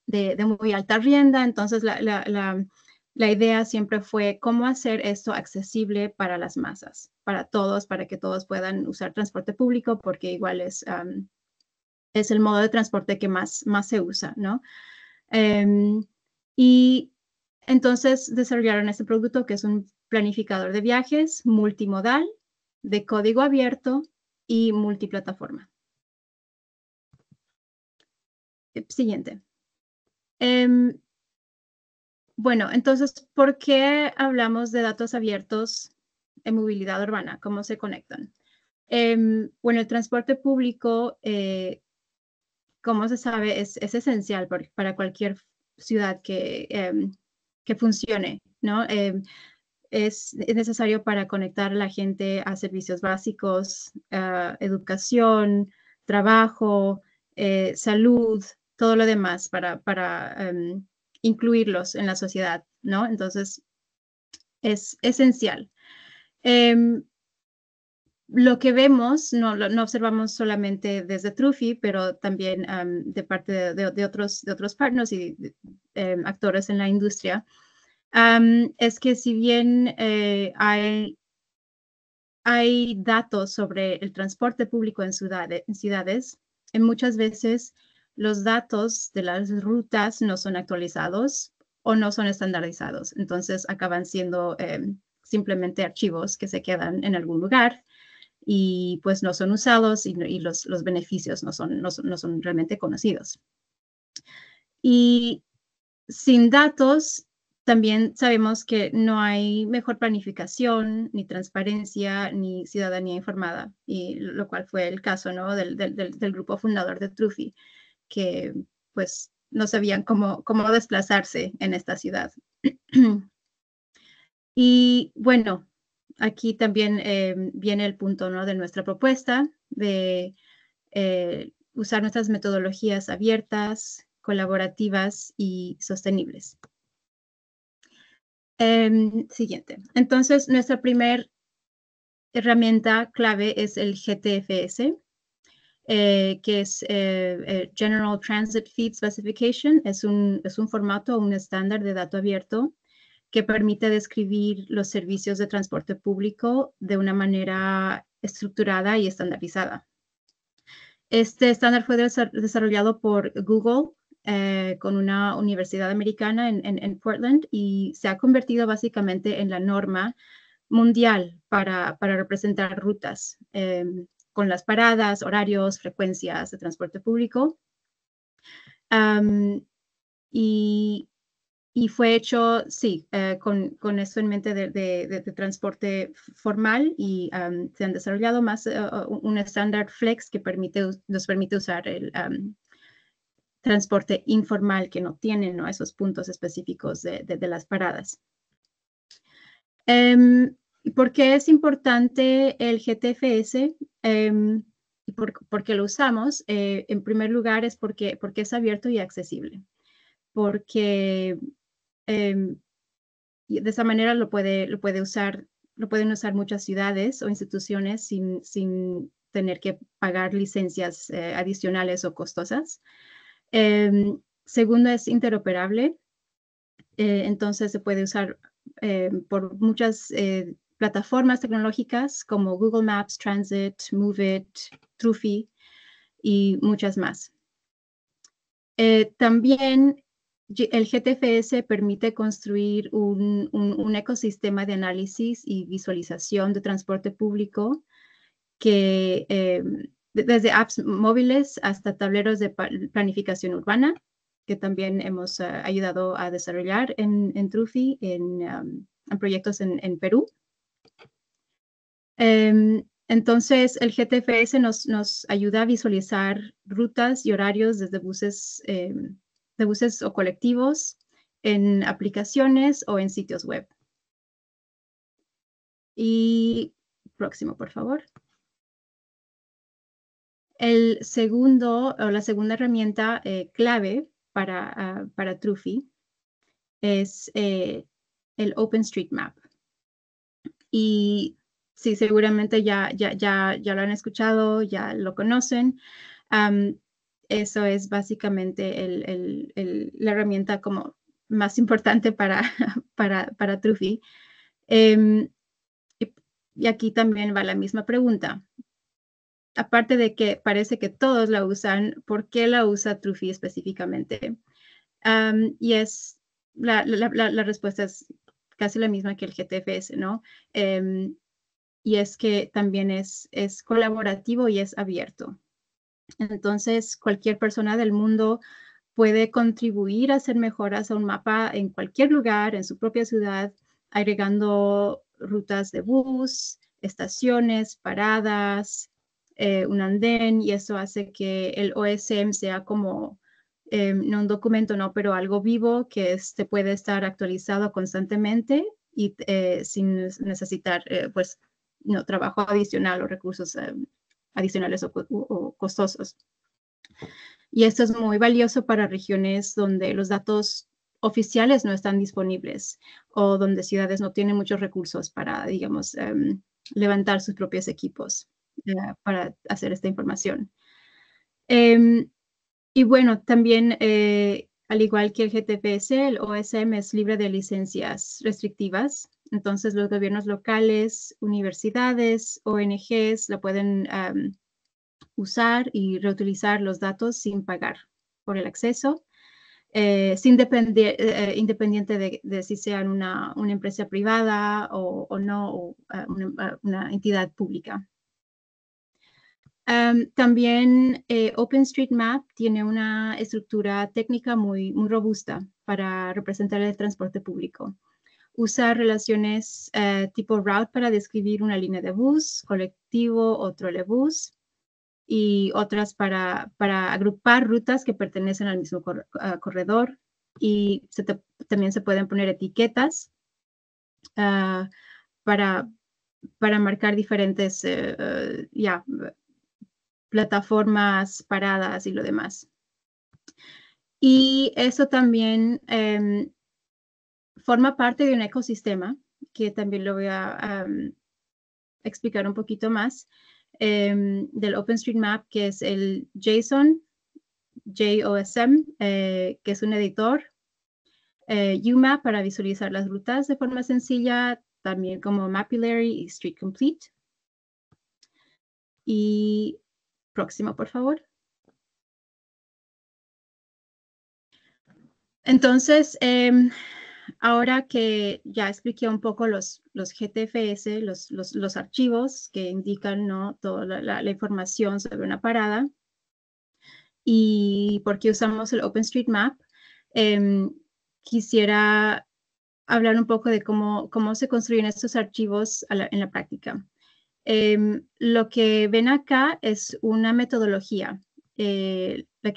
de muy alta rienda. Entonces, la idea siempre fue cómo hacer esto accesible para las masas, para todos, para que todos puedan usar transporte público, porque igual es el modo de transporte que más se usa, ¿no? Y entonces desarrollaron este producto que es un planificador de viajes multimodal, de código abierto y multiplataforma. Siguiente. Bueno, entonces, ¿por qué hablamos de datos abiertos en movilidad urbana? ¿Cómo se conectan? Bueno, el transporte público, como se sabe, es esencial para cualquier ciudad que funcione, ¿no? Es necesario para conectar a la gente a servicios básicos, educación, trabajo, salud, todo lo demás para incluirlos en la sociedad, ¿no? Entonces, es esencial. Lo que vemos, no observamos solamente desde Trufi, pero también de parte de otros partners y actores en la industria, es que si bien hay datos sobre el transporte público en ciudades, muchas veces los datos de las rutas no son actualizados o no son estandarizados. Entonces acaban siendo simplemente archivos que se quedan en algún lugar y pues no son usados y los beneficios no son realmente conocidos. Y sin datos, también sabemos que no hay mejor planificación, ni transparencia, ni ciudadanía informada, y lo cual fue el caso, ¿no? del grupo fundador de Trufi, que pues no sabían cómo desplazarse en esta ciudad. Y bueno, aquí también viene el punto, ¿no? de nuestra propuesta de usar nuestras metodologías abiertas, colaborativas y sostenibles. Siguiente. Entonces, nuestra primera herramienta clave es el GTFS, que es General Transit Feed Specification. Es un formato, un estándar de dato abierto que permite describir los servicios de transporte público de una manera estructurada y estandarizada. Este estándar fue desarrollado por Google con una universidad americana en Portland y se ha convertido básicamente en la norma mundial para representar rutas con las paradas, horarios, frecuencias de transporte público. Y fue hecho, sí, con esto en mente de transporte formal y se han desarrollado más un estándar Flex que nos permite usar el transporte informal que no tiene, ¿no? Esos puntos específicos de las paradas. ¿Por qué es importante el GTFS? ¿Por qué lo usamos? En primer lugar es porque es abierto y accesible. Porque de esa manera lo pueden usar muchas ciudades o instituciones sin tener que pagar licencias adicionales o costosas. Segundo, es interoperable. Entonces se puede usar por muchas plataformas tecnológicas como Google Maps, Transit, Moovit, Trufi y muchas más. También el GTFS permite construir un ecosistema de análisis y visualización de transporte público que desde apps móviles hasta tableros de planificación urbana, que también hemos ayudado a desarrollar en Trufi, en proyectos en Perú. Entonces, el GTFS nos ayuda a visualizar rutas y horarios desde buses o colectivos, en aplicaciones o en sitios web. Y próximo, por favor. La segunda herramienta clave para Trufi es el OpenStreetMap. Y sí, seguramente ya lo han escuchado, ya lo conocen. Eso es básicamente la herramienta como más importante para, para Trufi. Y aquí también va la misma pregunta. Aparte de que parece que todos la usan, ¿por qué la usa Trufi específicamente? Y la respuesta es casi la misma que el GTFS, ¿no? Y es que también es colaborativo y es abierto. Entonces, cualquier persona del mundo puede contribuir a hacer mejoras a un mapa en cualquier lugar, en su propia ciudad, agregando rutas de bus, estaciones, paradas, un andén, y eso hace que el OSM sea como, no un documento, no, pero algo vivo que puede estar actualizado constantemente y sin necesitar, pues, no, trabajo adicional o recursos adicionales o costosos. Y esto es muy valioso para regiones donde los datos oficiales no están disponibles o donde ciudades no tienen muchos recursos para, digamos, levantar sus propios equipos para hacer esta información. Y bueno, también, al igual que el GTPS, el OSM es libre de licencias restrictivas. Entonces, los gobiernos locales, universidades, ONGs la pueden usar y reutilizar los datos sin pagar por el acceso, independiente de si sean una empresa privada o no, o una entidad pública. También OpenStreetMap tiene una estructura técnica muy robusta para representar el transporte público. Usa relaciones tipo route para describir una línea de bus, colectivo o trolebús, y otras para agrupar rutas que pertenecen al mismo corredor. Y también se pueden poner etiquetas para marcar diferentes plataformas, paradas y lo demás. Y eso también forma parte de un ecosistema que también lo voy a explicar un poquito más, del OpenStreetMap, que es el JSON, JOSM, que es un editor, UMAP para visualizar las rutas de forma sencilla, también como Mapillary y Street Complete. Y próximo, por favor. Entonces, ahora que ya expliqué un poco los GTFS, los archivos que indican, ¿no?, toda la información sobre una parada y por qué usamos el OpenStreetMap, quisiera hablar un poco de cómo se construyen estos archivos en la práctica. Lo que ven acá es una metodología, la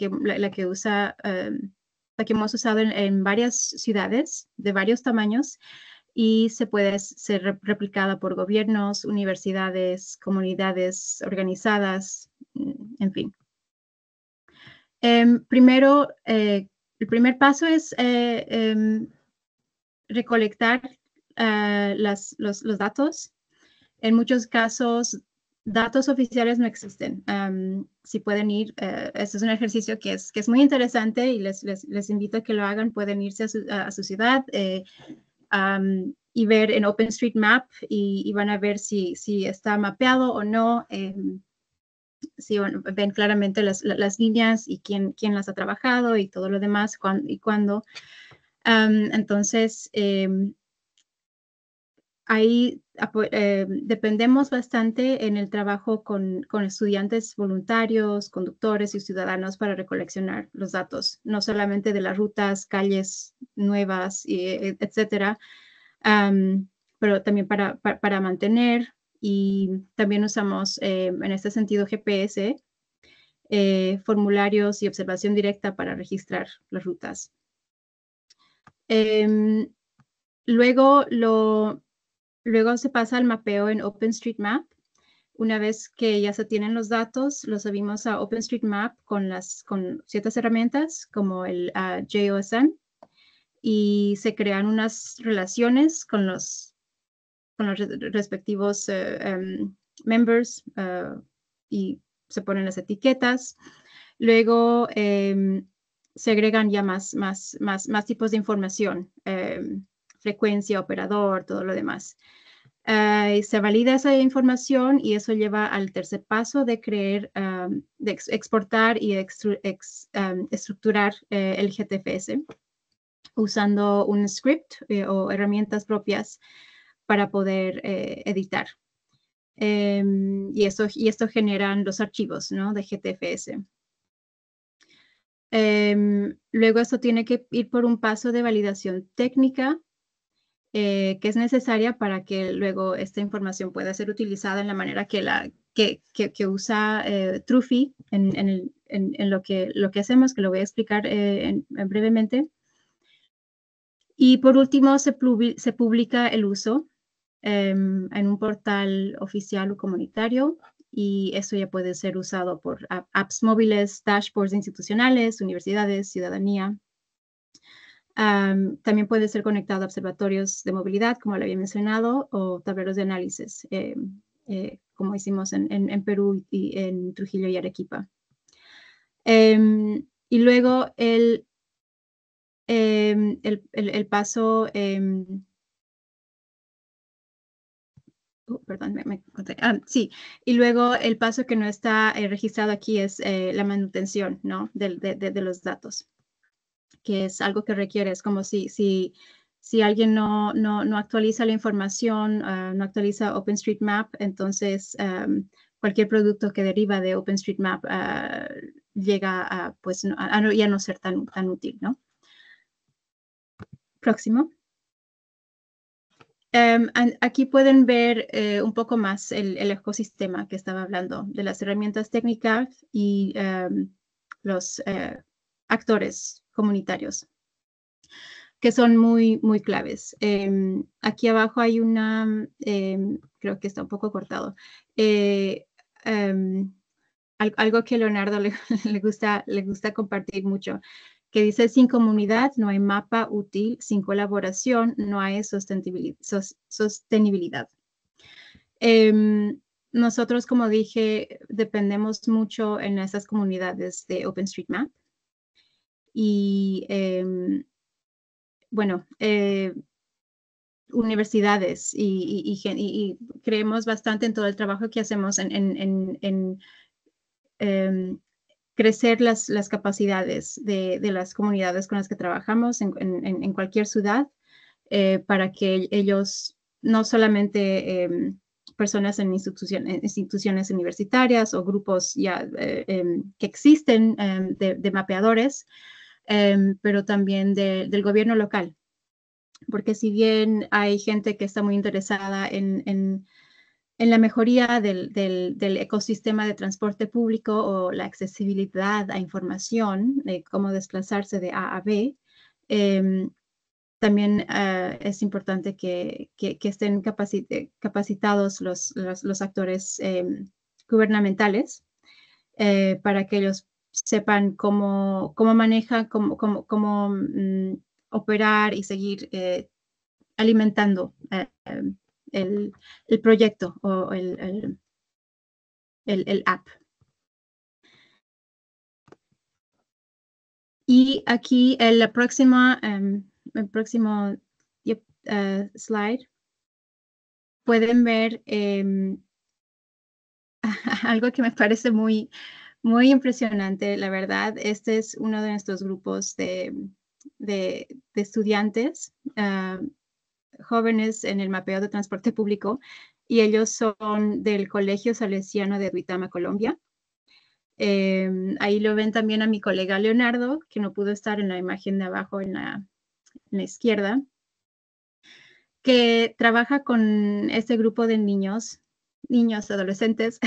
que hemos usado en varias ciudades de varios tamaños y se puede ser replicada por gobiernos, universidades, comunidades organizadas, en fin. Primero, el primer paso es recolectar los datos. En muchos casos, datos oficiales no existen. Si pueden ir, este es un ejercicio que es muy interesante y les invito a que lo hagan. Pueden irse a su ciudad y ver en OpenStreetMap y van a ver si está mapeado o no. Si ven claramente las líneas y quién las ha trabajado y todo lo demás y cuándo. Entonces, ahí dependemos bastante en el trabajo con estudiantes voluntarios, conductores y ciudadanos para recoleccionar los datos, no solamente de las rutas, calles nuevas, etcétera, pero también para mantener, y también usamos en este sentido GPS, formularios y observación directa para registrar las rutas. Luego se pasa al mapeo en OpenStreetMap. Una vez que ya se tienen los datos, los subimos a OpenStreetMap con ciertas herramientas como el JOSM, y se crean unas relaciones con los respectivos members y se ponen las etiquetas. Luego se agregan ya más tipos de información, frecuencia, operador, todo lo demás. Se valida esa información y eso lleva al tercer paso de de exportar y estructurar el GTFS usando un script o herramientas propias para poder editar. Y esto generan los archivos, ¿no?, de GTFS. Luego esto tiene que ir por un paso de validación técnica que es necesaria para que luego esta información pueda ser utilizada en la manera que usa Trufi en lo que hacemos, que lo voy a explicar brevemente. Y por último, se publica el uso en un portal oficial o comunitario, y eso ya puede ser usado por apps móviles, dashboards institucionales, universidades, ciudadanía. También puede ser conectado a observatorios de movilidad, como lo había mencionado, o tableros de análisis, como hicimos en Perú y en Trujillo y Arequipa. Y luego el paso... perdón, me encontré. Sí, y luego el paso que no está registrado aquí es la manutención, ¿no?, de los datos, que es algo que requiere. Es como si alguien no actualiza la información, no actualiza OpenStreetMap, entonces cualquier producto que deriva de OpenStreetMap llega a, pues, ya no ser tan útil, ¿no? Próximo. Aquí pueden ver un poco más el ecosistema que estaba hablando, de las herramientas técnicas y los actores comunitarios, que son muy claves. Aquí abajo hay una, creo que está un poco cortado, algo que Leonardo le gusta compartir mucho, que dice: sin comunidad no hay mapa útil, sin colaboración no hay sostenibilidad. Nosotros, como dije, dependemos mucho en esas comunidades de OpenStreetMap y, bueno, universidades y creemos bastante en todo el trabajo que hacemos en crecer las capacidades de las comunidades con las que trabajamos en cualquier ciudad, para que ellos, no solamente personas en instituciones universitarias o grupos ya que existen de mapeadores, pero también del gobierno local. Porque si bien hay gente que está muy interesada en la mejoría del ecosistema de transporte público o la accesibilidad a información de cómo desplazarse de A a B, también es importante que estén capacitados los actores gubernamentales para que ellos sepan cómo manejar, cómo operar y seguir alimentando el proyecto o el app. Y aquí el próximo slide, pueden ver algo que me parece muy impresionante, la verdad. Este es uno de nuestros grupos de estudiantes jóvenes en el mapeo de transporte público, y ellos son del Colegio Salesiano de Duitama, Colombia. Ahí lo ven también a mi colega Leonardo, que no pudo estar en la imagen de abajo en la izquierda, que trabaja con este grupo de niños, adolescentes,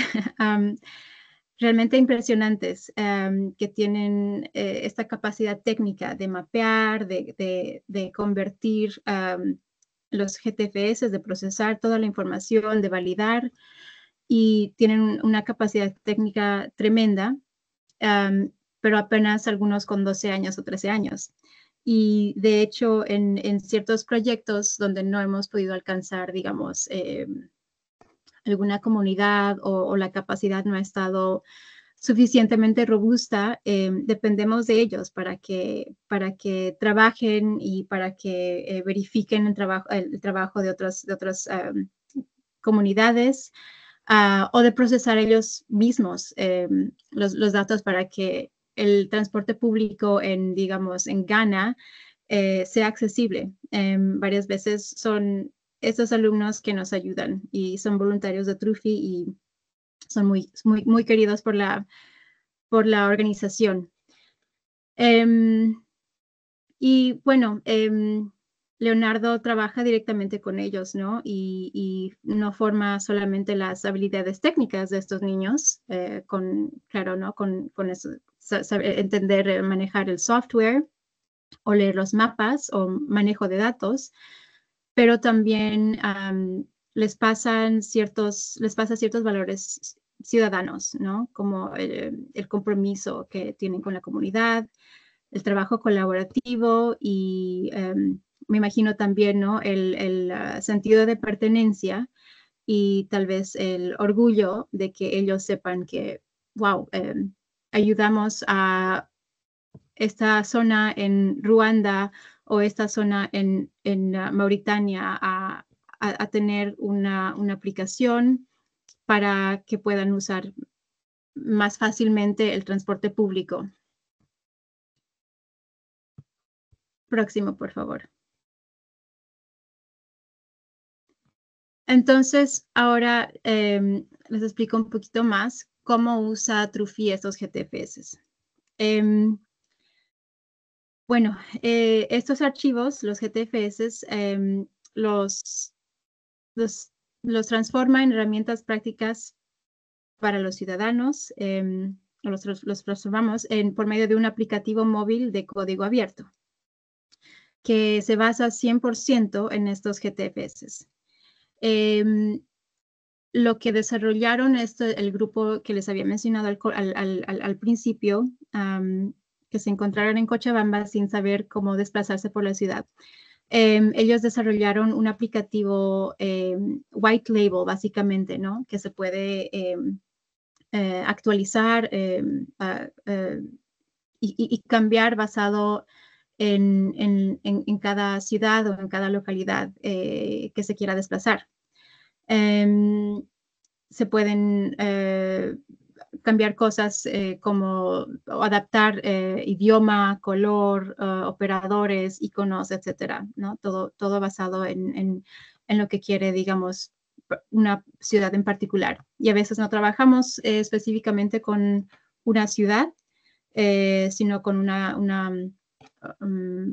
realmente impresionantes, que tienen esta capacidad técnica de mapear, de convertir los GTFS, de procesar toda la información, de validar, y tienen una capacidad técnica tremenda, pero apenas algunos con 12 años o 13 años. Y de hecho, en ciertos proyectos donde no hemos podido alcanzar, digamos, alguna comunidad o la capacidad no ha estado suficientemente robusta, dependemos de ellos para que trabajen y para que verifiquen el trabajo de otras comunidades, o de procesar ellos mismos los datos para que el transporte público digamos, en Ghana sea accesible. Varias veces son estos alumnos que nos ayudan y son voluntarios de Trufi y son muy queridos por la organización. Y bueno, Leonardo trabaja directamente con ellos, ¿no? Y no forma solamente las habilidades técnicas de estos niños, claro, ¿no? Con eso, entender, manejar el software o leer los mapas o manejo de datos, pero también les pasa ciertos valores ciudadanos, ¿no? Como el compromiso que tienen con la comunidad, el trabajo colaborativo y me imagino también, ¿no? el sentido de pertenencia y tal vez el orgullo de que ellos sepan que, wow, ayudamos a esta zona en Ruanda o esta zona en Mauritania a tener una aplicación para que puedan usar más fácilmente el transporte público. Próximo, por favor. Entonces, ahora les explico un poquito más cómo usa Trufi estos GTFS. Bueno, estos archivos, los GTFS, los transforma en herramientas prácticas para los ciudadanos, los transformamos por medio de un aplicativo móvil de código abierto, que se basa 100% en estos GTFS. Lo que desarrollaron el grupo que les había mencionado al principio, que se encontraron en Cochabamba sin saber cómo desplazarse por la ciudad. Ellos desarrollaron un aplicativo white label, básicamente, ¿no? Que se puede actualizar y cambiar basado en cada ciudad o en cada localidad que se quiera desplazar. Se pueden cambiar cosas como adaptar idioma, color, operadores, iconos, etcétera, ¿no? Todo basado en lo que quiere, digamos, una ciudad en particular. Y a veces no trabajamos específicamente con una ciudad, sino con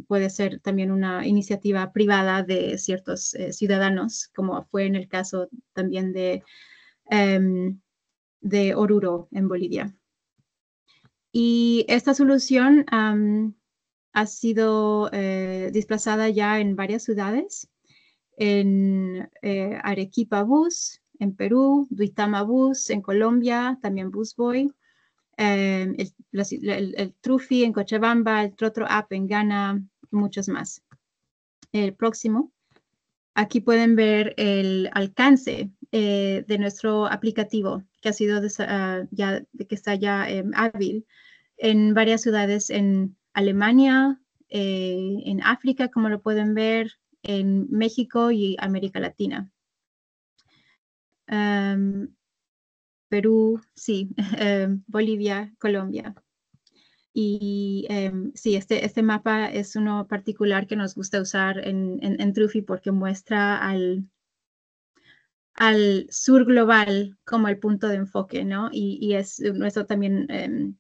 puede ser también una iniciativa privada de ciertos ciudadanos, como fue en el caso también de Oruro, en Bolivia. Y esta solución ha sido desplazada ya en varias ciudades, en Arequipa Bus, en Perú, Duitama Bus, en Colombia, también Busboy, el Trufi en Cochabamba, el Trotro App en Ghana, y muchos más. El próximo. Aquí pueden ver el alcance de nuestro aplicativo que ha sido que está ya hábil en varias ciudades en Alemania, en África, como lo pueden ver, en México y América Latina. Perú, sí, Bolivia, Colombia. Y sí, este mapa es uno particular que nos gusta usar en Trufi porque muestra al sur global como el punto de enfoque, ¿no? Y es nuestro también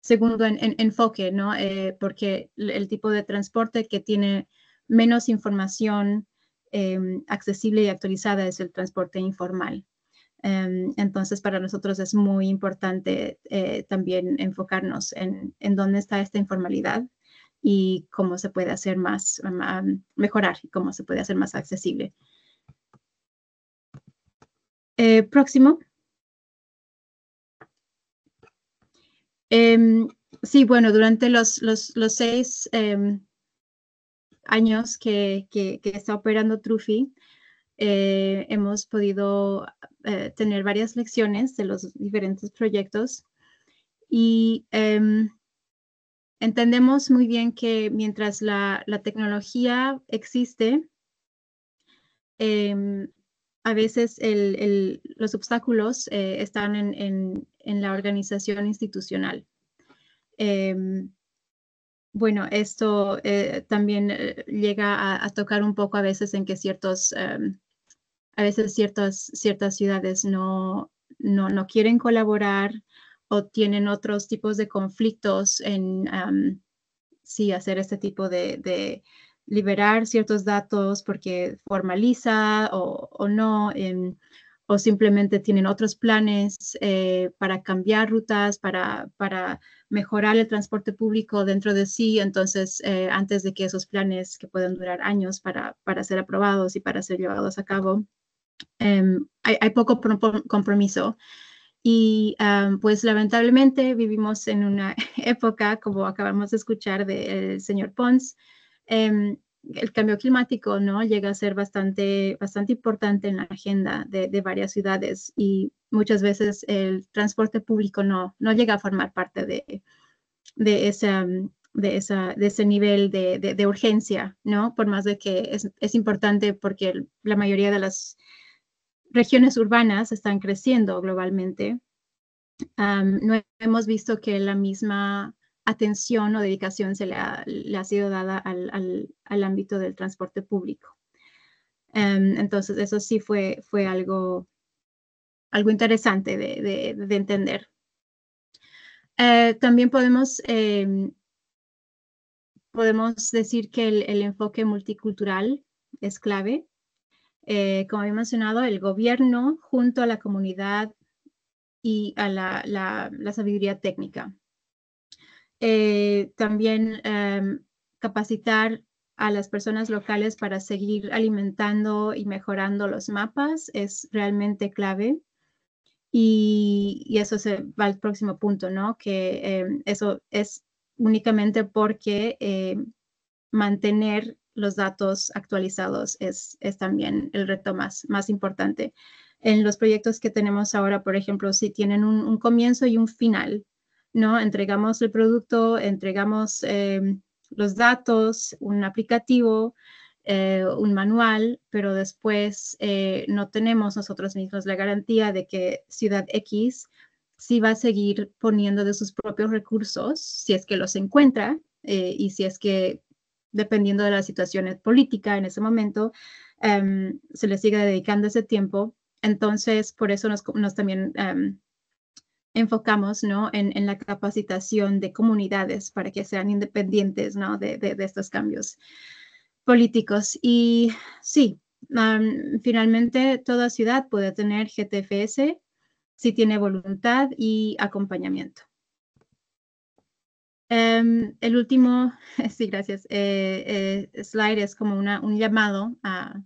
segundo enfoque, ¿no? Porque el tipo de transporte que tiene menos información accesible y actualizada es el transporte informal. Entonces, para nosotros es muy importante también enfocarnos en dónde está esta informalidad y cómo se puede hacer mejorar y cómo se puede hacer más accesible. Próximo. Sí, bueno, durante los 6 años que está operando Trufi, hemos podido tener varias lecciones de los diferentes proyectos Y entendemos muy bien que mientras la tecnología existe, a veces los obstáculos están en la organización institucional. Bueno, esto también llega a tocar un poco a veces en que a veces ciertas ciudades no quieren colaborar o tienen otros tipos de conflictos en sí hacer este tipo de liberar ciertos datos porque formaliza o no, o simplemente tienen otros planes para cambiar rutas, para mejorar el transporte público dentro de sí. Entonces, antes de que esos planes que pueden durar años para ser aprobados y para ser llevados a cabo, hay poco compromiso. Y pues lamentablemente vivimos en una época, como acabamos de escuchar del señor Pons, el cambio climático, ¿no? Llega a ser bastante importante en la agenda de varias ciudades y muchas veces el transporte público no llega a formar parte de ese nivel de urgencia, ¿no? Por más de que es importante porque la mayoría de las regiones urbanas están creciendo globalmente. No hemos visto que la misma atención o dedicación le ha sido dada al ámbito del transporte público. Entonces, eso sí fue algo interesante de entender. También podemos decir que el enfoque multicultural es clave. Como había mencionado, el gobierno junto a la comunidad y a la sabiduría técnica. También capacitar a las personas locales para seguir alimentando y mejorando los mapas es realmente clave. Y eso se va al próximo punto, ¿no? Que eso es únicamente porque mantener los datos actualizados es también el reto más importante. En los proyectos que tenemos ahora, por ejemplo, si tienen un comienzo y un final, ¿no? Entregamos el producto, entregamos los datos, un aplicativo, un manual, pero después no tenemos nosotros mismos la garantía de que Ciudad X sí va a seguir poniendo de sus propios recursos, si es que los encuentra y si es que, dependiendo de la situación política en ese momento, se le sigue dedicando ese tiempo. Entonces, por eso nos también enfocamos, ¿no? en la capacitación de comunidades para que sean independientes, ¿no? de estos cambios políticos. Y sí, finalmente toda ciudad puede tener GTFS si tiene voluntad y acompañamiento. El último, sí, gracias, slide es como un llamado a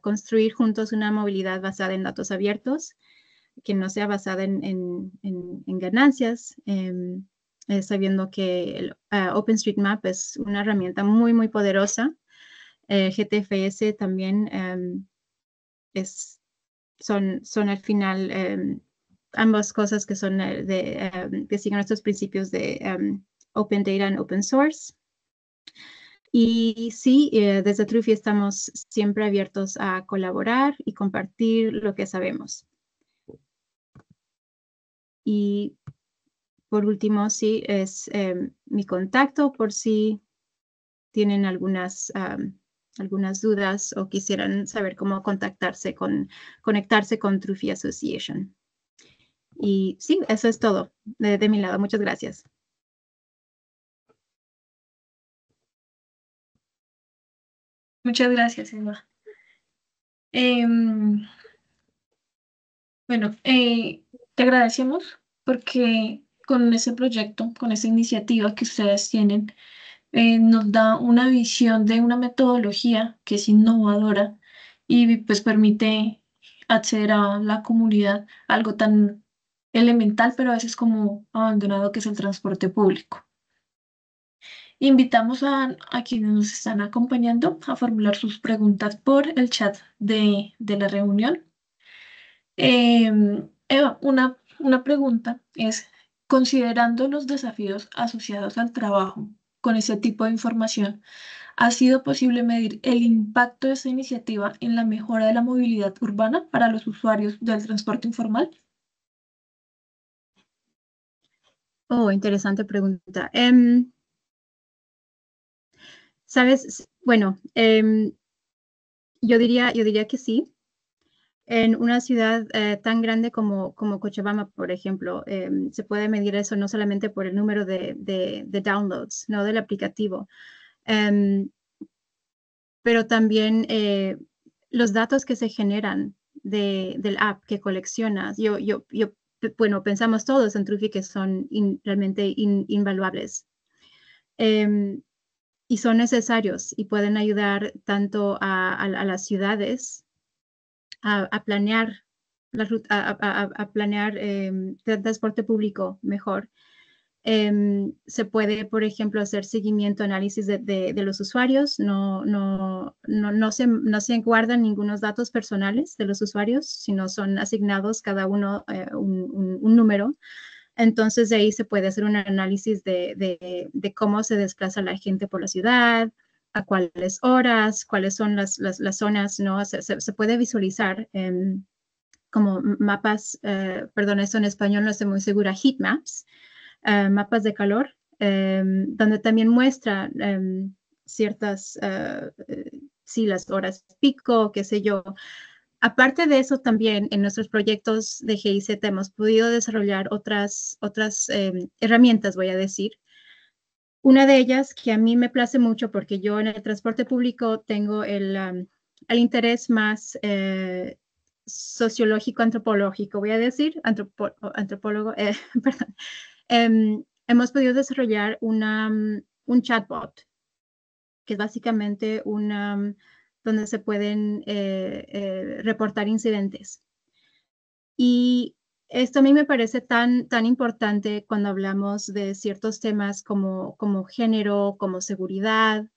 construir juntos una movilidad basada en datos abiertos, que no sea basada en ganancias, sabiendo que el OpenStreetMap es una herramienta muy, muy poderosa. GTFS también son al final ambas cosas que son que siguen estos principios de Open Data and Open Source. Y sí, desde Trufi estamos siempre abiertos a colaborar y compartir lo que sabemos. Y por último, sí, es mi contacto por si tienen algunas dudas o quisieran saber cómo conectarse con Trufi Association. Y sí, eso es todo de mi lado. Muchas gracias. Muchas gracias, Emma. Bueno, te agradecemos porque con ese proyecto, con esa iniciativa que ustedes tienen, nos da una visión de una metodología que es innovadora y pues permite acceder a la comunidad, algo tan elemental, pero a veces como abandonado que es el transporte público. Invitamos a quienes nos están acompañando a formular sus preguntas por el chat de la reunión. Eva, una pregunta es, Considerando los desafíos asociados al trabajo con ese tipo de información, ¿ha sido posible medir el impacto de esta iniciativa en la mejora de la movilidad urbana para los usuarios del transporte informal? Oh, interesante pregunta. ¿Sabes? Bueno, yo diría que sí. En una ciudad tan grande como Cochabamba, por ejemplo, se puede medir eso no solamente por el número de downloads, no del aplicativo, em, pero también los datos que se generan del app que coleccionas. Bueno, pensamos todos en Trufi que son realmente invaluables. Em, y son necesarios y pueden ayudar tanto a las ciudades a planear a planear transporte público mejor. Se puede, por ejemplo, hacer seguimiento, análisis de los usuarios. No se guardan ningunos datos personales de los usuarios, sino son asignados cada uno un número. Entonces, de ahí se puede hacer un análisis de cómo se desplaza la gente por la ciudad, a cuáles horas, cuáles son las zonas, ¿no? Se puede visualizar como mapas, perdón, eso en español no estoy muy segura, heat maps, mapas de calor, donde también muestra ciertas, sí, las horas pico, qué sé yo. Aparte de eso, también en nuestros proyectos de GIZ hemos podido desarrollar otras herramientas, voy a decir. Una de ellas que a mí me place mucho porque yo en el transporte público tengo el interés más sociológico, antropológico, voy a decir, antropólogo, perdón. Hemos podido desarrollar un chatbot, que es básicamente donde se pueden reportar incidentes. Y esto a mí me parece tan importante cuando hablamos de ciertos temas como género, como seguridad,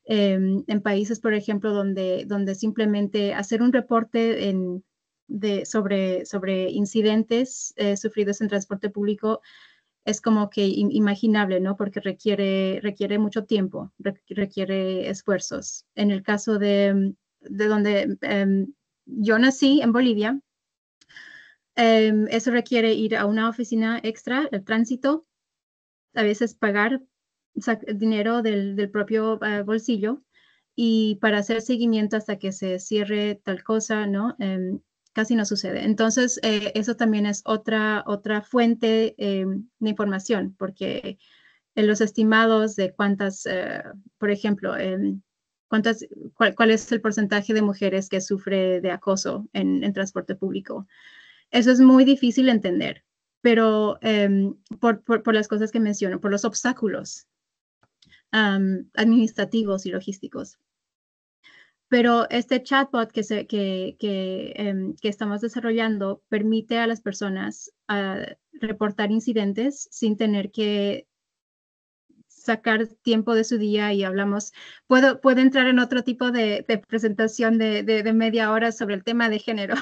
en países, por ejemplo, donde simplemente hacer un reporte sobre incidentes sufridos en transporte público es como que imaginable, ¿no? Porque requiere mucho tiempo, requiere esfuerzos. En el caso de donde yo nací, en Bolivia, eso requiere ir a una oficina extra, el tránsito, a veces pagar dinero del propio bolsillo y para hacer seguimiento hasta que se cierre tal cosa, ¿no? Casi no sucede. Entonces, eso también es otra fuente de información, porque en los estimados de cuántas, por ejemplo, cuál es el porcentaje de mujeres que sufre de acoso en transporte público. Eso es muy difícil de entender, pero por las cosas que menciono, por los obstáculos administrativos y logísticos. Pero este chatbot que estamos desarrollando permite a las personas reportar incidentes sin tener que sacar tiempo de su día y hablamos. Puedo entrar en otro tipo de presentación de media hora sobre el tema de género.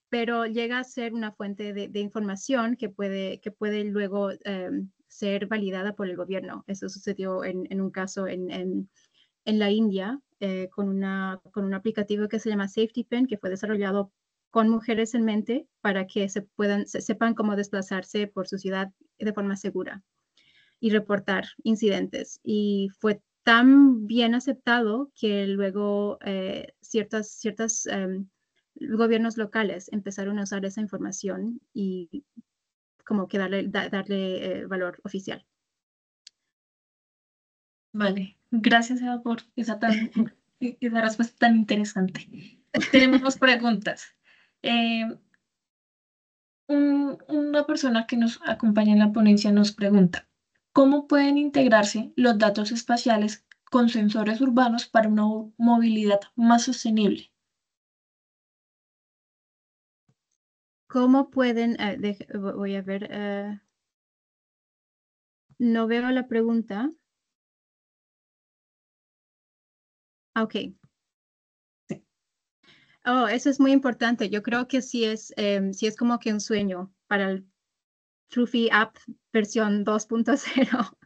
Pero llega a ser una fuente de información que puede luego ser validada por el gobierno. Eso sucedió en un caso en la India con un aplicativo que se llama Safety Pin, que fue desarrollado con mujeres en mente para que sepan cómo desplazarse por su ciudad de forma segura y reportar incidentes. Y fue tan bien aceptado que luego ciertas gobiernos locales empezaron a usar esa información y como que darle valor oficial. Vale, gracias Eva por esa respuesta tan interesante. Tenemos más preguntas. Eh, una persona que nos acompaña en la ponencia nos pregunta, ¿cómo pueden integrarse los datos espaciales con sensores urbanos para una movilidad más sostenible? ¿Cómo pueden, voy a ver, no veo la pregunta. Ok. Sí. Oh, eso es muy importante. Yo creo que sí es como que un sueño para el Trufi App versión 2.0,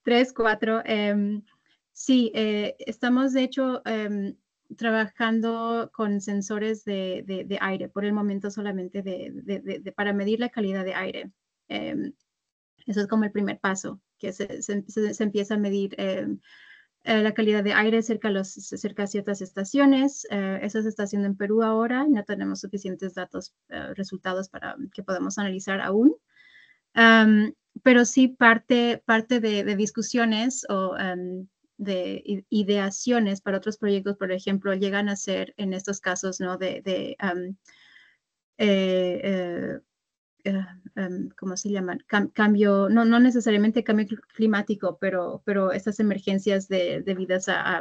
3, 4. Sí, estamos de hecho trabajando con sensores de aire, por el momento solamente para medir la calidad de aire. Eso es como el primer paso, que se empieza a medir la calidad de aire cerca a ciertas estaciones. Eso se está haciendo en Perú ahora. No tenemos suficientes datos, resultados para que podamos analizar aún. Pero sí parte de discusiones o de ideaciones para otros proyectos, por ejemplo, llegan a ser en estos casos, ¿no? ¿Cómo se llaman? Cambio, no necesariamente cambio climático, pero estas emergencias debidas a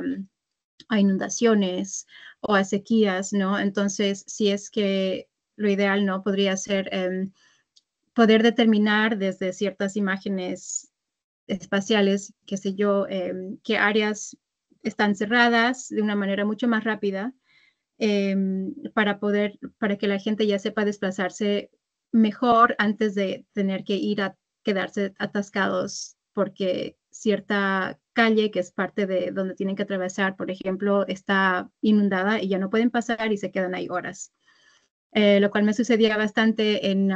inundaciones o a sequías, ¿no? Entonces, si es que lo ideal, ¿no? Podría ser poder determinar desde ciertas imágenes espaciales, qué sé yo, qué áreas están cerradas de una manera mucho más rápida para que la gente ya sepa desplazarse mejor antes de tener que ir a quedarse atascados porque cierta calle que es parte de donde tienen que atravesar, por ejemplo, está inundada y ya no pueden pasar y se quedan ahí horas. Lo cual me sucedía bastante en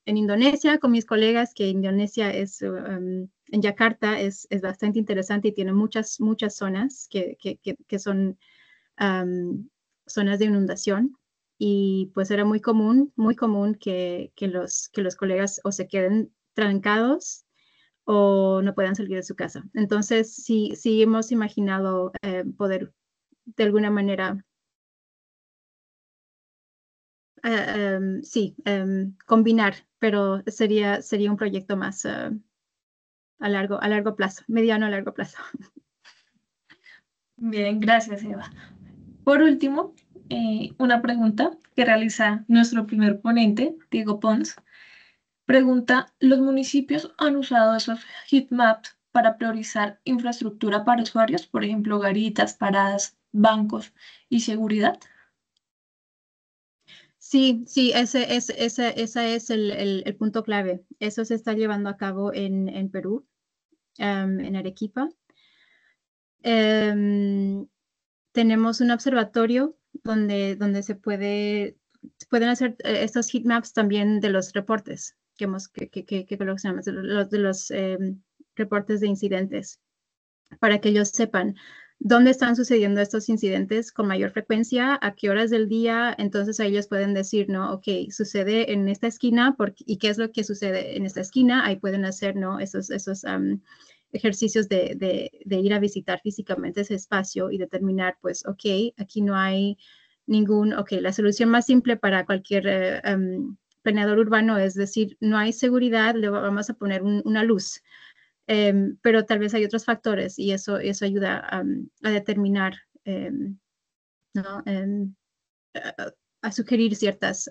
Indonesia con mis colegas, que Indonesia en Yakarta es bastante interesante y tiene muchas zonas que son zonas de inundación. Y pues era muy común que los colegas o se queden trancados o no puedan salir de su casa. Entonces, sí hemos imaginado poder de alguna manera combinar, pero sería un proyecto más a largo plazo, mediano a largo plazo. Bien, gracias, Eva. Por último, una pregunta que realiza nuestro primer ponente, Diego Pons. Pregunta, ¿los municipios han usado esos heatmaps para priorizar infraestructura para usuarios, por ejemplo, garitas, paradas, bancos y seguridad? Sí, ese es el punto clave. Eso se está llevando a cabo en Perú, en Arequipa. Tenemos un observatorio donde se pueden hacer estos heatmaps también de los reportes que coleccionamos, de los reportes de incidentes, para que ellos sepan dónde están sucediendo estos incidentes con mayor frecuencia, a qué horas del día. Entonces ellos pueden decir, ¿no? Ok, sucede en esta esquina, ¿y qué es lo que sucede en esta esquina? Ahí pueden hacer, ¿no? Esos ejercicios de ir a visitar físicamente ese espacio y determinar, pues, ok, aquí no hay la solución más simple para cualquier planeador urbano es decir, no hay seguridad, luego vamos a poner una luz. Pero tal vez hay otros factores y eso ayuda a determinar, ¿no? A sugerir ciertas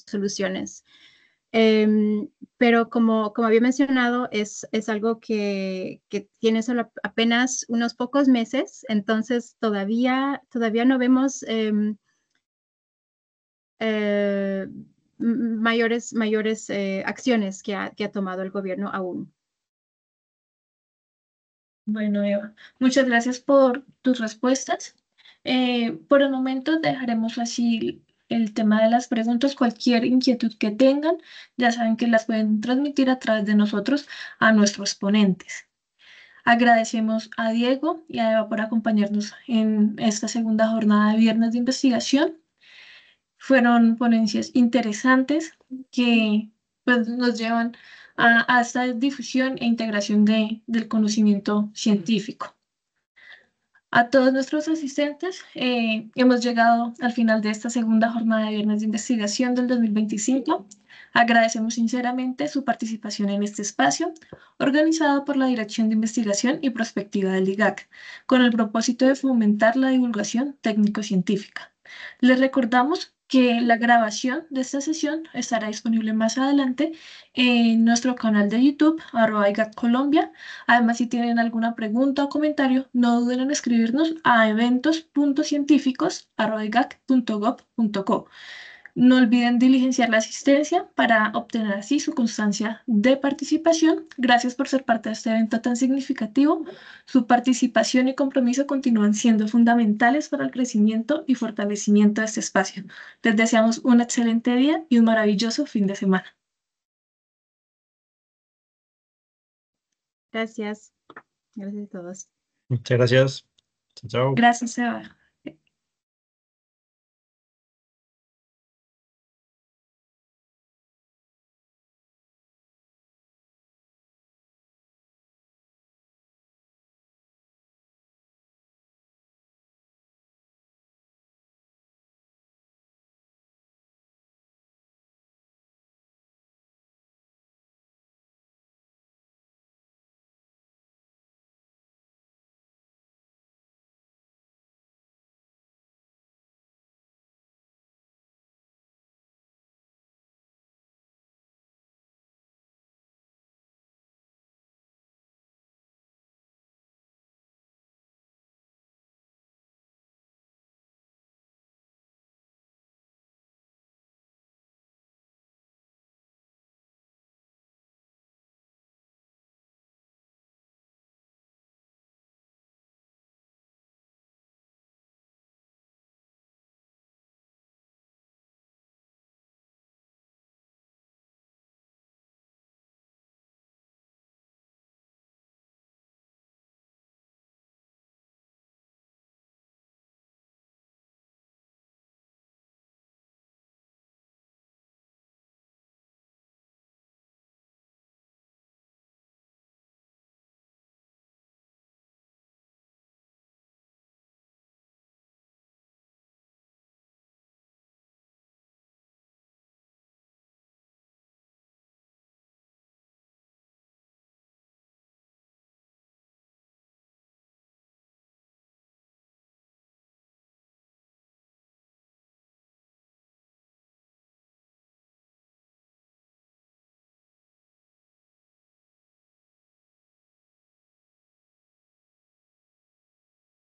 soluciones. Pero como había mencionado, es algo que tiene solo apenas unos pocos meses, entonces todavía no vemos mayores acciones que ha tomado el gobierno aún. Bueno, Eva, muchas gracias por tus respuestas. Por el momento dejaremos así el tema de las preguntas. Cualquier inquietud que tengan, ya saben que las pueden transmitir a través de nosotros a nuestros ponentes. Agradecemos a Diego y a Eva por acompañarnos en esta segunda jornada de Viernes de Investigación. Fueron ponencias interesantes que pues, nos llevan a esta difusión e integración del conocimiento científico. A todos nuestros asistentes, hemos llegado al final de esta segunda jornada de Viernes de Investigación del 2025. Agradecemos sinceramente su participación en este espacio, organizado por la Dirección de Investigación y Prospectiva del IGAC, con el propósito de fomentar la divulgación técnico-científica. Les recordamos que la grabación de esta sesión estará disponible más adelante en nuestro canal de YouTube, @IGAC-Colombia. Además, si tienen alguna pregunta o comentario, no duden en escribirnos a eventos.científicos@igac.gov.co. No olviden diligenciar la asistencia para obtener así su constancia de participación. Gracias por ser parte de este evento tan significativo. Su participación y compromiso continúan siendo fundamentales para el crecimiento y fortalecimiento de este espacio. Les deseamos un excelente día y un maravilloso fin de semana. Gracias. Gracias a todos. Muchas gracias. Chao, chao. Gracias, Eva.